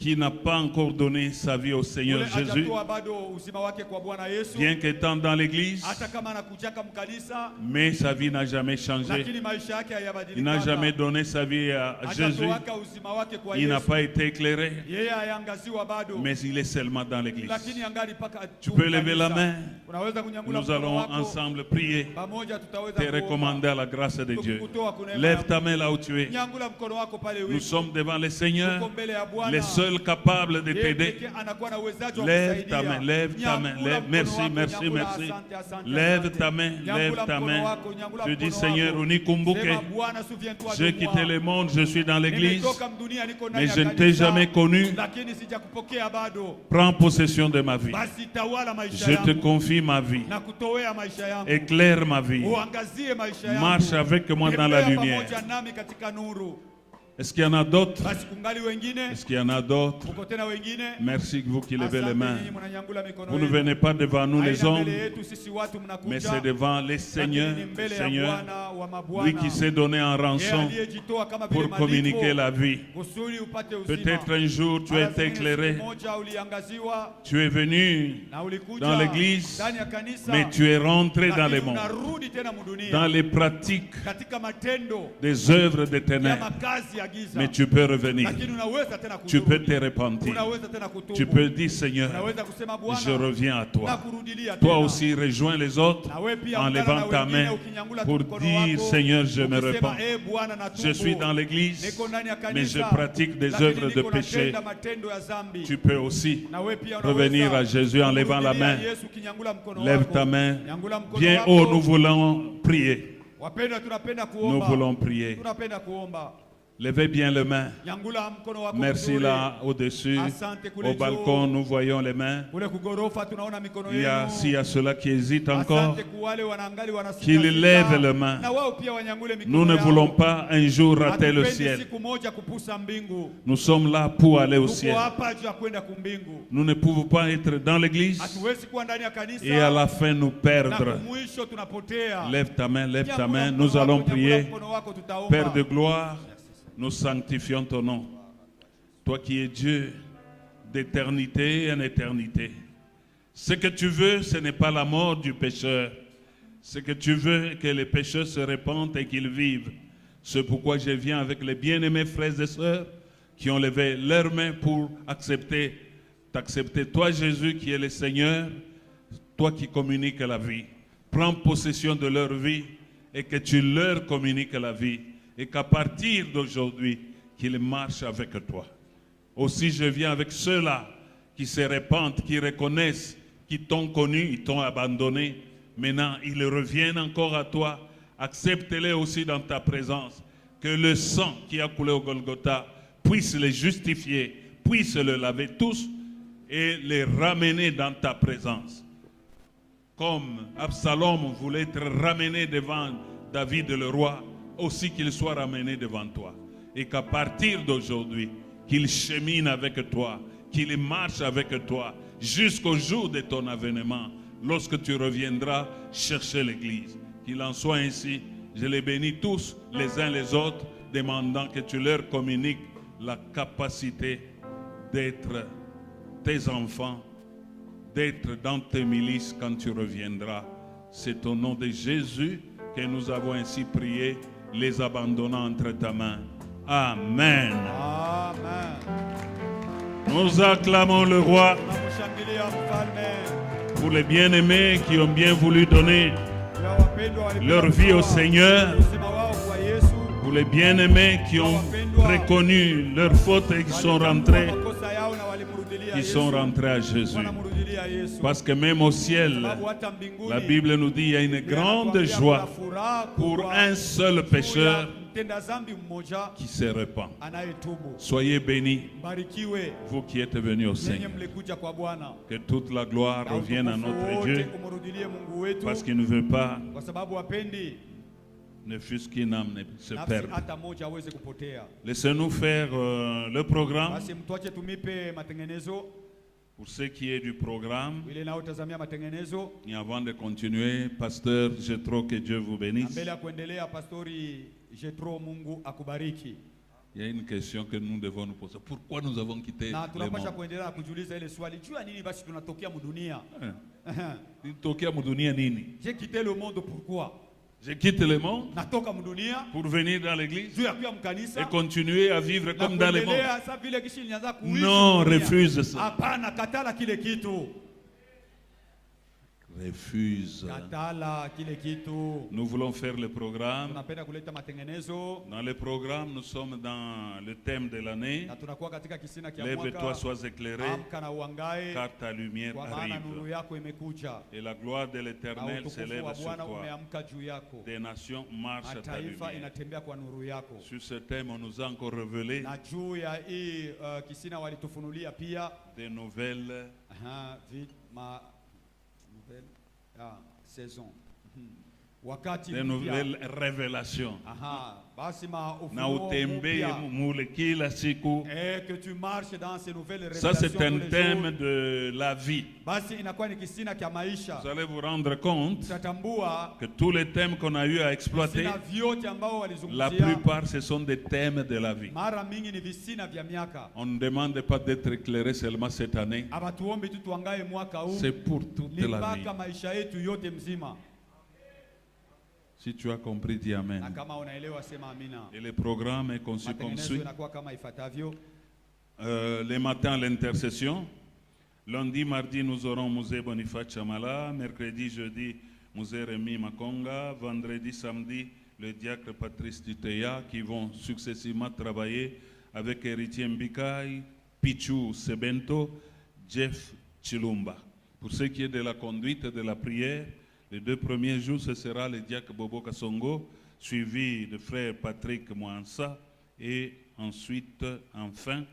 qui n'a pas encore donné sa vie au Seigneur ule Jésus, hajatoa bado uzima wake kwa Bwana Yesu, bien qu'étant dans l'église, hata kama anakujaka mkanisa, mais sa vie n'a jamais changé. lakini maisha yake Il n'a hayabadilika. jamais donné sa vie à Jésus. Hajatoaka uzima wake kwa Il n'a Yesu. pas été éclairé, Yeye hayangaziwa bado, mais il est seulement dans l'église. lakini angali paka Tu peux lever la main. Unaweza kunyangula Nous mkono allons wako, ensemble prier, pamoja tutaweza te kuomba. recommander à la grâce de Dieu. Kukutoa kuna neema Lève ya ta main là où tu es. Nyangula mkono wako pale Nous ulipo. sommes devant le Seigneur, Tuko mbele ya Bwana. les seuls capables de Yeye t'aider. pekee anakuwa na uwezaji wa Lève kusaidia. ta main, lève ta main, Nyangula lève. mkono Merci, wako, merci, nyangula merci. asante, asante, Lève asante. ta main, Nyangula lève ta mkono main. wako, nyangula Tu dis, mkono Seigneur, wako. unikumbuke. Sema, Bwana, souviens-toi J'ai de quitté moi. le monde, je suis dans l'église, Nimetoka mdunia, niko ndani mais ya je ne t'ai kanisa, jamais connu. lakini sijakupokea bado. Prends possession de ma vie. Basi tawala maisha Je te yangu confie ma vie. na kutowea maisha yangu. Éclaire ma vie. Uangazie maisha yangu. Marche avec moi dans la Tembea lumière. pamoja nami katika nuru. Est-ce qu'il y en a d'autres? Basi kungali wengine, Est-ce qu'il y en a d'autres? uko tena wengine. Merci vous qui levez les Asante mains. nyinyi mnanyangula mikono Vous ne yenu. venez pas devant nous les Haina hommes, mbele yetu sisi watu mnakuja, mais c'est devant les seigneurs, lakini ni mbele ya Seigneur, Bwana wa mabwana. lui qui s'est donné en Yeye rançon aliyejitoa kama vile pour malipo, communiquer la vie. kusudi upate uzima. Peut-être un jour tu as Mara été zingine éclairé, siku moja uliangaziwa tu es venu na ulikuja dans l'église, ndani ya kanisa, mais tu es rentré dans lakini le monde, unarudi tena mudunia, dans les pratiques katika matendo des œuvres des ya ténèbres. makazi ya giza. Mais tu peux revenir, Lakini unaweza tena tu peux kurudi. te repentir, Unaweza tena kutubu. tu peux dire Seigneur, Unaweza kusema Bwana, je reviens à toi. nakurudilia Toi tena. aussi rejoins les autres Na wewe pia en ungana levant na ta wengine main ukinyangula pour mkono dire wako, Seigneur, je me ukisema, repens. Bwana, natubu. Je suis dans l'église, Niko ndani ya mais je kanisa, pratique des lakini œuvres de niko péché. natenda matendo ya zambi. Tu peux aussi Na wewe pia revenir unaweza à Jésus en levant la main. kumrudilia Yesu ukinyangula mkono Lève wako. ta main. Nyangula mkono Viens wako. haut, nous voulons prier. Wapendwa, tunapenda Nous kuomba. voulons prier. Tunapenda kuomba. Levez bien les mains. Nyangula mkono wako Merci mzuri. là au-dessus. Asante kule Au juu. balcon, nous voyons les mains. Kule kugorofa tunaona mikono Il y a, yenu. s'il y a ceux-là qui hésitent encore, Asante kwa wale wanaangali wanasita qu'ils sita. lèvent les mains. Na wao pia wanyangule mikono Nous ne yao. voulons pas un jour rater le Hatupendi ciel. siku moja kupusa mbingu. Nous sommes là pour aller au Tuko ciel. hapa juu ya kwenda kumbingu. Nous ne pouvons pas être dans l'église Hatuwezi kuwa ndani ya kanisa et à la fin nous na perdre. kumwisho tunapotea. Lève ta main, lève ta Nyangula main. mkono Nous wako, allons nyangula prier. mkono wako, tutaomba. Père de gloire, nous sanctifions ton nom. Toi qui es Dieu d'éternité en éternité. Ce que tu veux, ce n'est pas la mort du pécheur. Ce que tu veux, que les pécheurs se répandent et qu'ils vivent. C'est pourquoi je viens avec les bien-aimés frères et sœurs qui ont levé leurs mains pour t'accepter. Toi, Jésus, qui es le Seigneur, toi qui communiques la vie. Prends possession de leur vie et que tu leur communiques la vie. Et qu'à partir d'aujourd'hui, qu'ils marchent avec toi. Aussi, je viens avec ceux-là qui se répandent, qui reconnaissent, qui t'ont connu, ils t'ont abandonné. Maintenant, ils reviennent encore à toi. Accepte-les aussi dans ta présence. Que le sang qui a coulé au Golgotha puisse les justifier, puisse les laver tous et les ramener dans ta présence. Comme Absalom voulait être ramené devant David le roi, aussi qu'il soit ramené devant toi. Et qu'à partir d'aujourd'hui, qu'il chemine avec toi, qu'il marche avec toi, jusqu'au jour de ton avènement, lorsque tu reviendras chercher l'église. Qu'il en soit ainsi. Je les bénis tous, les uns les autres, demandant que tu leur communiques la capacité d'être tes enfants, d'être dans tes milices quand tu reviendras. C'est au nom de Jésus que nous avons ainsi prié, les abandonnant entre ta main. Amen. Amen. Nous acclamons le roi Tunamshangilia mfalme. pour les bien-aimés qui ont bien voulu donner Ya wapendwa walipenda leur vie au kutoa Seigneur, uzima wao kwa Yesu. pour les bien-aimés qui ont reconnu leurs fautes et qui sont rentrés, Makosa yao na walimrudilia qui Yesu. sont rentrés à Jésus. Wanamrudilia Yesu. Parce que même au ciel, Sababu hata mbinguni, la Bible nous dit il y a une grande kuna joie furaha pour kubwa un seul juu ya pécheur mtenda dhambi mmoja qui se repent. anayetubu. Soyez bénis, Barikiwe vous qui êtes venus au nenye Seigneur. mlikuja kwa Bwana. Que toute la gloire Na revienne à utukufu notre wote Dieu, umrudilie Mungu wetu, parce qu'il ne veut pas, kwa sababu wapendi ne fût-ce qu'une âme ne se nafsi perde. hata moja aweze kupotea. Laissez-nous faire le programme. Basi mtuache tumipe matengenezo Pour ce qui est du programme, ile naotazamia matengenezo. et avant de continuer, pasteur Jethro, que Dieu vous Na bénisse. mbele ya kuendelea, Pastori Jethro, Mungu akubariki. Il y a une question que nous devons nous poser. Pourquoi nous avons quitté Na le tunapasha monde? kuendelea na kujiuliza ile swali, juu ya nini basi tunatokea mudunia? Tokea mudunia nini? J'ai quitté le monde pourquoi? Je quitte le monde Natoka mudunia pour venir dans l'église juu ya kuya mkanisa et continuer à vivre na comme dans le monde. kuendelea sa vile kishi nilianza kuishi. Non, mudunia. refuse ça. Hapana, katala kile kitu. Refuse. Katala kile kitu. Nous voulons faire le programme. Tunapenda kuleta matengenezo. Dans le programme, nous sommes dans le thème de l'année. Na tunakuwa katika kisina kia Lève-toi, mwaka. sois éclairé, Amka na uangae car ta lumière kwa maana nuru arrive. yako imekuja. Et la gloire de Na l'Éternel utukufu s'élève wa sur Bwana toi. umeamka juu yako. Des nations marchent à ta Mataifa lumière. inatembea kwa nuru yako. Sur ce thème, on nous a encore révélé Na juu ya hii kisina walitufunulia pia des nouvelles nouvelle saison. Wakati des mpya. nouvelles révélations. Basi Na ufunuo utembee mpya. mule kila siku. Et que tu marches dans ces nouvelles Ça, révélations c'est un tous les thème jours. de la vie. Basi inakuwa ni kisina kia maisha. Vous allez vous rendre compte Utatambua que tous les thèmes qu'on a eu à exploiter, visina vyote ambao la walizungumzia plupart, ce sont des thèmes de la vie. mara mingi ni visina vya miaka. On ne demande pas d'être éclairé seulement cette année. Abatuombe tu tuangae mwaka huu. C'est pour toute la vie. Mpaka maisha yetu yote mzima. Si tu as compris, dis Amen. Na kama unaelewa sema amina. Et le programme est conçu comme Matengenezo suit. inakuwa kama ifuatavyo. Les matins, l'intercession. Lundi, mardi, nous aurons Musée Boniface Chamala. Mercredi, jeudi, Musée Rémi Makonga. Vendredi, samedi, le diacre Patrice Tuteya qui vont successivement travailler avec Héritier Mbikai, Pichu Sebento, Jeff Chilumba. Pour ce qui est de la conduite de la prière, les 2 premiers jours, ce sera le diacre Bobo Kasongo, suivi de frère Patrick Mouansa, et ensuite, enfin,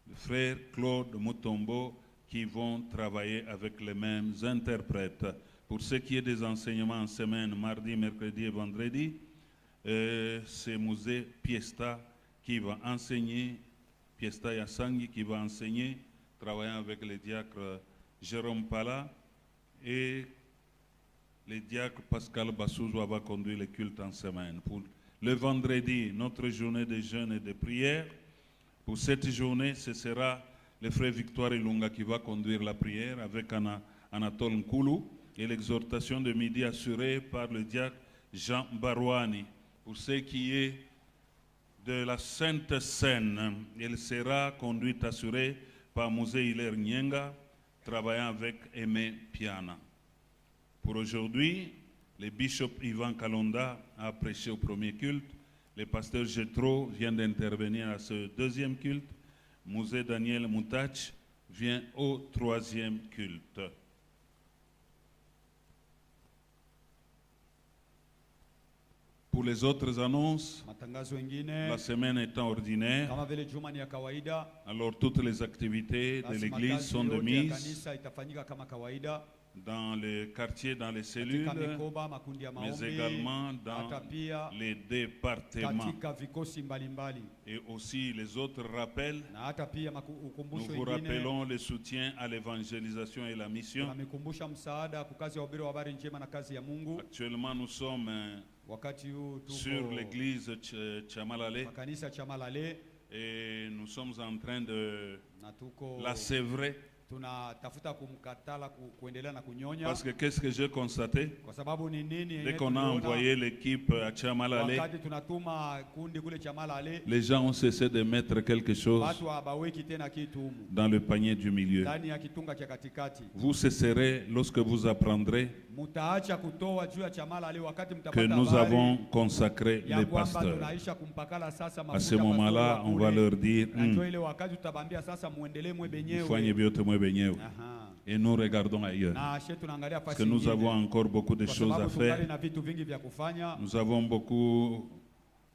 le frère Claude Mutombo, qui vont travailler avec les mêmes interprètes. Pour ce qui est des enseignements en semaine, mardi, mercredi et vendredi, c'est Musée Piesta qui va enseigner, Piesta Yasangi qui va enseigner, travaillant avec le diacre Jérôme Pala, et le diacre Pascal Bassouzoua va conduire le culte en semaine. Pour le vendredi, notre journée de jeûne et de prière. Pour cette journée, ce sera le frère Victoire Ilunga qui va conduire la prière avec Anatole Nkoulou et l'exhortation de midi assurée par le diacre Jean Barouani. Pour ce qui est de la Sainte Seine, elle sera conduite assurée par Mosé Hilaire Nyenga, travaillant avec Aimé Piana. Pour aujourd'hui, le bishop Ivan Kalonda a prêché au premier culte. Le pasteur Jetro vient d'intervenir à ce deuxième culte. Musée Daniel Moutach vient au troisième culte. Pour les autres annonces, Matangazo mengine la semaine étant ordinaire, kama vile juma ni ya kawaida. alors toutes les activités de Basi l'église makazi sont de yote ya mise kanisa itafanyika kama kawaida. dans les quartiers, dans les cellules, Katika mikoba, makundi ya mais maombi, également dans hata pia les départements. katika vikosi mbalimbali. Et aussi les autres rappels. Na hata pia Nous ukumbusho vous wengine. rappelons le soutien à l'évangélisation et la mission. Tunamikumbusha msaada kwa kazi ya ubiri wa habari njema na kazi ya Mungu. Actuellement, nous sommes Wakati huu sur tuko l'église Chamalale makanisa ya Chamalale et nous sommes en train de na tuko la sévrer. tunatafuta kumkatala kuendelea na kunyonya. Parce que qu'est-ce que j'ai constaté? Kwa sababu ni nini yenye Dès qu'on a tuliona envoyé l'équipe à Chamalale, wakati tunatuma kundi kule Chamalale, les gens ont cessé de mettre quelque chose watu habaweki tena kitu humu dans le panier du milieu. ndani ya kitunga cha katikati. Vous cesserez lorsque vous apprendrez Mutaacha kutoa juu ya Chamalale wakati que mtapata nous habari avons consacré ya les kwamba pasteurs. tunaisha kumpakala sasa À mafuta ce moment-là, pastor on wa va kule. leur dire, Na ndio ile wakati tutabambia sasa muendelee mwe Mfanye benyewe. vyote mwe wenyewe. Aha. Et nous regardons ailleurs. Na she tunaangalia Parce fasi que nous nyingine. avons encore beaucoup de Kwa choses à sababu tungali faire. na vitu vingi vya kufanya. Nous avons beaucoup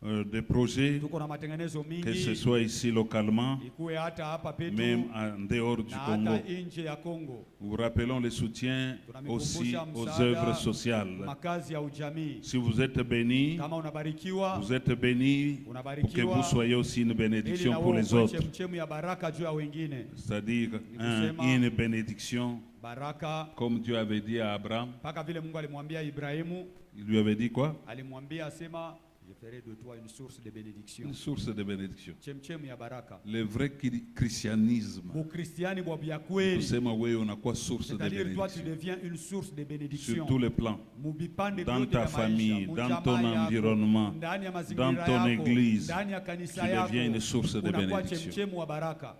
de projets, Tuko na matengenezo que ce mingi soit ici localement, ikuwe hata hapa petu même en dehors du na Congo. hata nje ya Kongo. Nous vous rappelons le soutien aussi aux œuvres sociales. Makazi ya ujamii. Si vous êtes bénis, Kama unabarikiwa, vous êtes bénis pour que vous unabarikiwa soyez aussi une ili bénédiction na pour wewe les uwe autres. chemchemu ya baraka juu ya wengine. C'est-à-dire kusema- une bénédiction, Baraka comme Dieu avait dit à Abraham. mpaka vile Mungu alimwambia Ibrahimu, Il lui avait dit quoi? alimwambia asema Je ferai de toi une source de bénédiction. Une source de bénédiction. Chemchem ya baraka. Le vrai christianisme. Ukristiani bwa bya kweli. Kusema wewe unakuwa source de C'est-à-dire toi tu bénédiction. deviens une source de bénédiction. Sur tous les plans. Mubipande Dans vyote ta vya maisha, famille, mujamaa dans ton yako, environnement, ndani ya mazingira dans ton yako, église, ndani ya kanisa tu yako, deviens une source de unakuwa bénédiction. chemchemu wa baraka.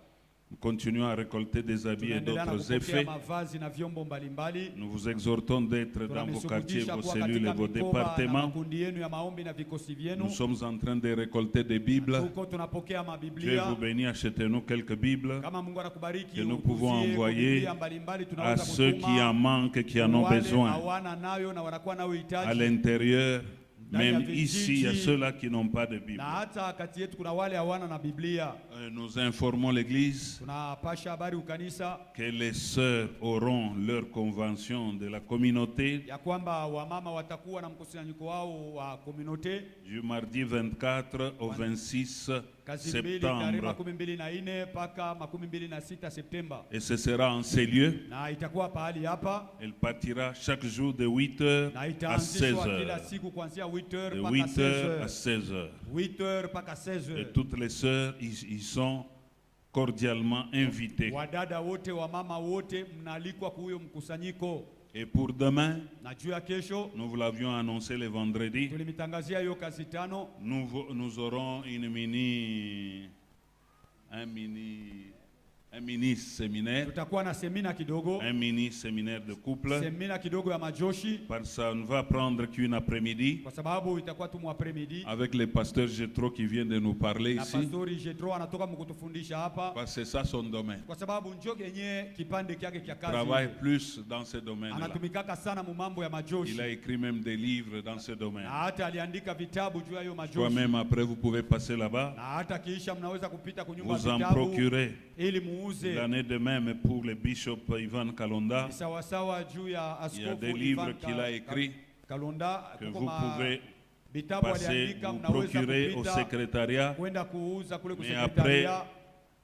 Nous continuons à récolter des habits et Tunaendelea na d'autres kupokea effets. mavazi na vyombo mbalimbali. Nous vous exhortons d'être dans vos quartiers, Tunamsukudisha vos kuwa cellules et katika vos mikoba na départements. makundi yenu ya maombi na vikosi vyenu. Nous sommes en train de récolter des Bibles. Huko tunapokea Dieu mabiblia. vous bénit, achetez-nous quelques Bibles Kama Mungu anakubariki, que nous pouvons utuzie envoyer Biblia mbalimbali, à tunaweza ceux kutuma qui en manquent, qui en ont wale besoin. hawana nayo na wanakuwa nayo À hitaji. l'intérieur, même Ndani ya ici, il y a vijiji. ceux-là qui n'ont pas de Bible. Na hata kati yetu kuna wale hawana na Biblia. Nous informons l'Église Tunapasha habari ukanisa que les sœurs auront leur convention de la communauté ya kwamba wamama watakuwa na mkusanyiko wao wa communauté du mardi 24 au 26 kazi mbili tarehe septembre. 24 mpaka 26 Septemba, Et ce sera en ces lieux. na itakuwa pahali hapa Elle partira chaque jour de 8h na à itaanzishwa kila 16h. siku kuanzia 8h De mpaka 8h à 16h. 16h. 8h mpaka Et 16h. toutes les sœurs y sont cordialement invitées. Wadada wote, wamama wote mnaalikwa kwa huyo mkusanyiko. Et pour demain, Na juu ya kesho nous vous l'avions annoncé le vendredi, tulimitangazia hiyo kazi tano. nous aurons un mini séminaire, Tutakuwa na semina kidogo, un mini séminaire de couple. semina kidogo ya majoshi, Parce que ça ne va prendre qu'une après-midi kwa sababu itakuwa tu après-midi. avec le pasteur Jetro qui vient de nous parler Na ici. pastori Jetro anatoka mkutufundisha hapa, Parce que c'est ça son domaine. kwa sababu njoge yenye kipande kyake kya Travaille kazi plus dans ce domaine-là. anatumikaka sana mu mambo ya Il a majoshi, écrit même des livres dans ce domaine. na hata aliandika vitabu juu ya hiyo majoshi. Toi-même, après, vous pouvez passer là-bas, Na hata kiisha mnaweza kupita kunyumba vous en vitabu procurer. ili muuze. L'année de même pour le bishop Ivan Kalonda. Ni sawasawa juu ya Il y a askofu des livres Ivan qu'il a écrits Kalonda, que kuko vous ma- pouvez vitabu passer, aliandika, vous mnaweza procurer au kupita secrétariat. kwenda kuuza kule Mais kusekretaria.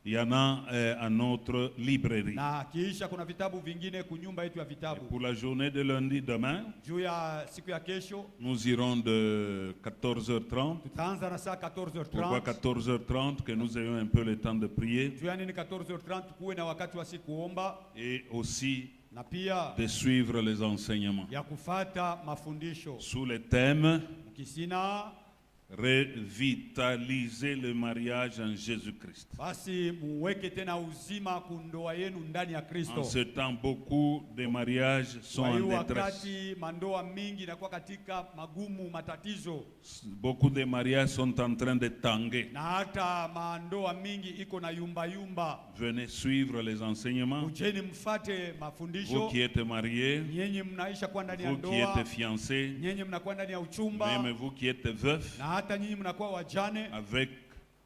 Il y en a à notre librairie. Na kiisha kuna vitabu vingine kunyumba yetu ya Et vitabu. pour la journée de lundi demain, Juu ya siku ya kesho nous irons de 14h30. tutaanza na saa Pourquoi 14h30. 14h30? Que nous ayons un peu le temps de prier Juu ya nini 14h30? Kuwe na wakati wa siku kuomba et aussi na pia de suivre les enseignements. ya kufata mafundisho. Sous le thème Mkisina revitaliser le mariage en Jésus-Christ. basi muweke tena uzima kundoa yenu ndani ya En Kristo. ce temps, beaucoup de mariages sont Kwa en hiyo détresse. wakati mandoa mingi inakuwa katika magumu, matatizo, Beaucoup de mariages sont en train de tanguer. na hata mandoa mingi iko na yumba yumba. Venez suivre les enseignements. Ujeni mfate Vous mafundisho. qui êtes mariés, Nyenye mnaisha kwa ndani ya vous qui ndoa, êtes fiancés, nyenye mnakuwa ndani ya uchumba, même vous qui êtes veufs, na hata nyinyi mnakuwa wajane, avec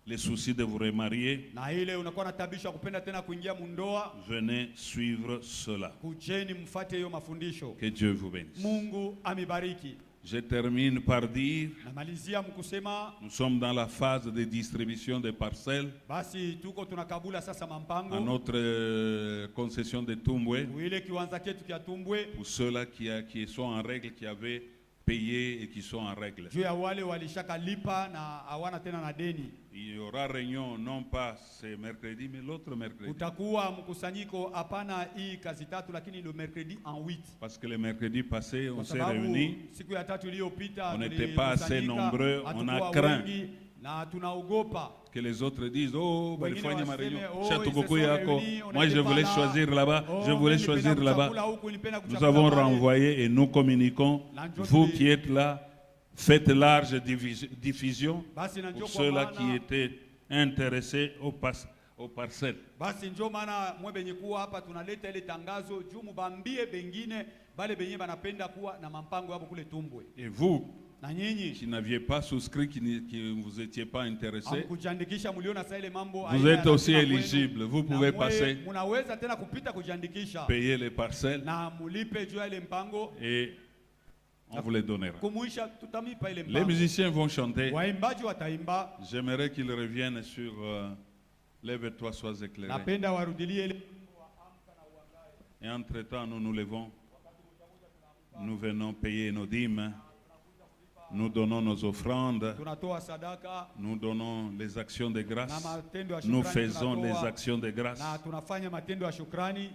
les soucis de vous remarier, na ile unakuwa na tabisha kupenda tena kuingia mundoa. venez suivre cela. Kujeni mfate hiyo mafundisho. Que Dieu vous bénisse. Mungu amibariki. Je termine par dire, Namalizia mkusema nous sommes dans la phase de distribution des parcelles basi tuko tunakabula sasa à mampango notre concession de Tumbwe. ile kiwanza ketu kya Tumbwe, Pour ceux-là qui sont en règle, qui avaient payé et qui sont en règle. juu ya wale walishaka lipa na hawana tena na deni. Il y aura réunion non pas ce mercredi, mais l'autre mercredi. Utakuwa mkusanyiko hapana hii kazi tatu, lakini le mercredi en 8, Parce que le mercredi passé, on kwa s'est sababu réunis. siku ya tatu iliyopita On n'était pas assez nombreux, on a hatukuwa craint wengi, na tunaogopa Que les autres disent, oh, wengine balifanya ma waseme, réunion. oh, Chatukuku ils se sont yako. réunis, on Moi, je n'était pas voulais là. choisir là-bas. Oh, Je voulais mimi choisir nilipenda là-bas. kuchagula huku, nilipenda Nous kuchagula avons pale. renvoyé et nous communiquons. Na njoo Vous tuli- qui êtes là, faites large diffusion Basi na njoo pour kwa ceux-là maana- qui étaient intéressés aux parcelles. Basi njo maana mwe benye kuwa hapa tunaleta ile tangazo juu mubambie bengine bale benye banapenda kuwa na mampango yabo kule Tumbwe. Et vous, Na nyinyi qui n'aviez pas souscrit, qui ne vous étiez pas intéressés, amkujiandikisha, muliona saa ile mambo vous haina êtes aussi lazima kwenu. éligibles. Vous Na pouvez mwe passer, munaweza tena kupita kujiandikisha payer les parcelles na mulipe juu ya ile mpango, et on vous les donnera. kumuisha tutamipa ile Les mpango. musiciens vont chanter. Waimbaji wataimba. J'aimerais qu'ils reviennent sur Lève-toi, sois éclairé. Napenda warudilie ile. Et entre-temps, nous nous levons. Nous venons payer nos dîmes Nous donnons nos offrandes, tunatoa sadaka nous donnons les actions de na grâce, matendo ya nous shukrani faisons les tunatoa, actions de grâce, na tunafanya matendo ya shukrani,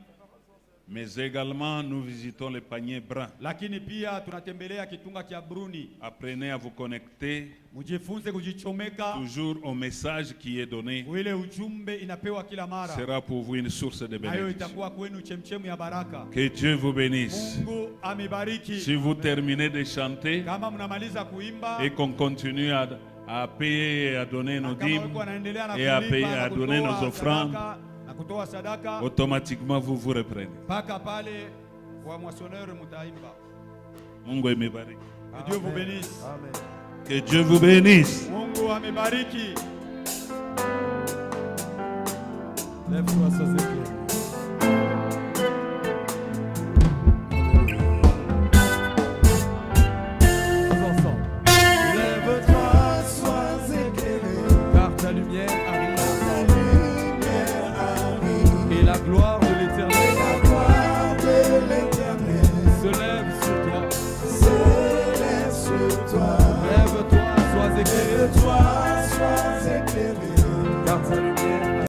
mais également nous visitons les paniers bruns. lakini pia tunatembelea kitunga kia Bruni. Apprenez à vous connecter Mujifunze kujichomeka, toujours au message qui est donné. ile ujumbe inapewa kila mara, Sera pour vous une source de nayo bénédiction. itakuwa kwenu chemchemu ya baraka. Que Dieu vous bénisse. Mungu amibariki. Si vous terminez de chanter Kama mnamaliza kuimba et qu'on continue à payer et à donner nos na kama dîmes wako wanaendelea na et à kulipa payer, na à donner kutoa nos offrandes, sadaka, na kutoa sadaka, automatiquement vous vous reprenez. mpaka pale wa moissonneur mutaimba. Mungu amebariki. Que Dieu vous bénisse. Amen. Que Dieu vous bénisse. Mungu amibariki. Lève-toi, sois éclairé.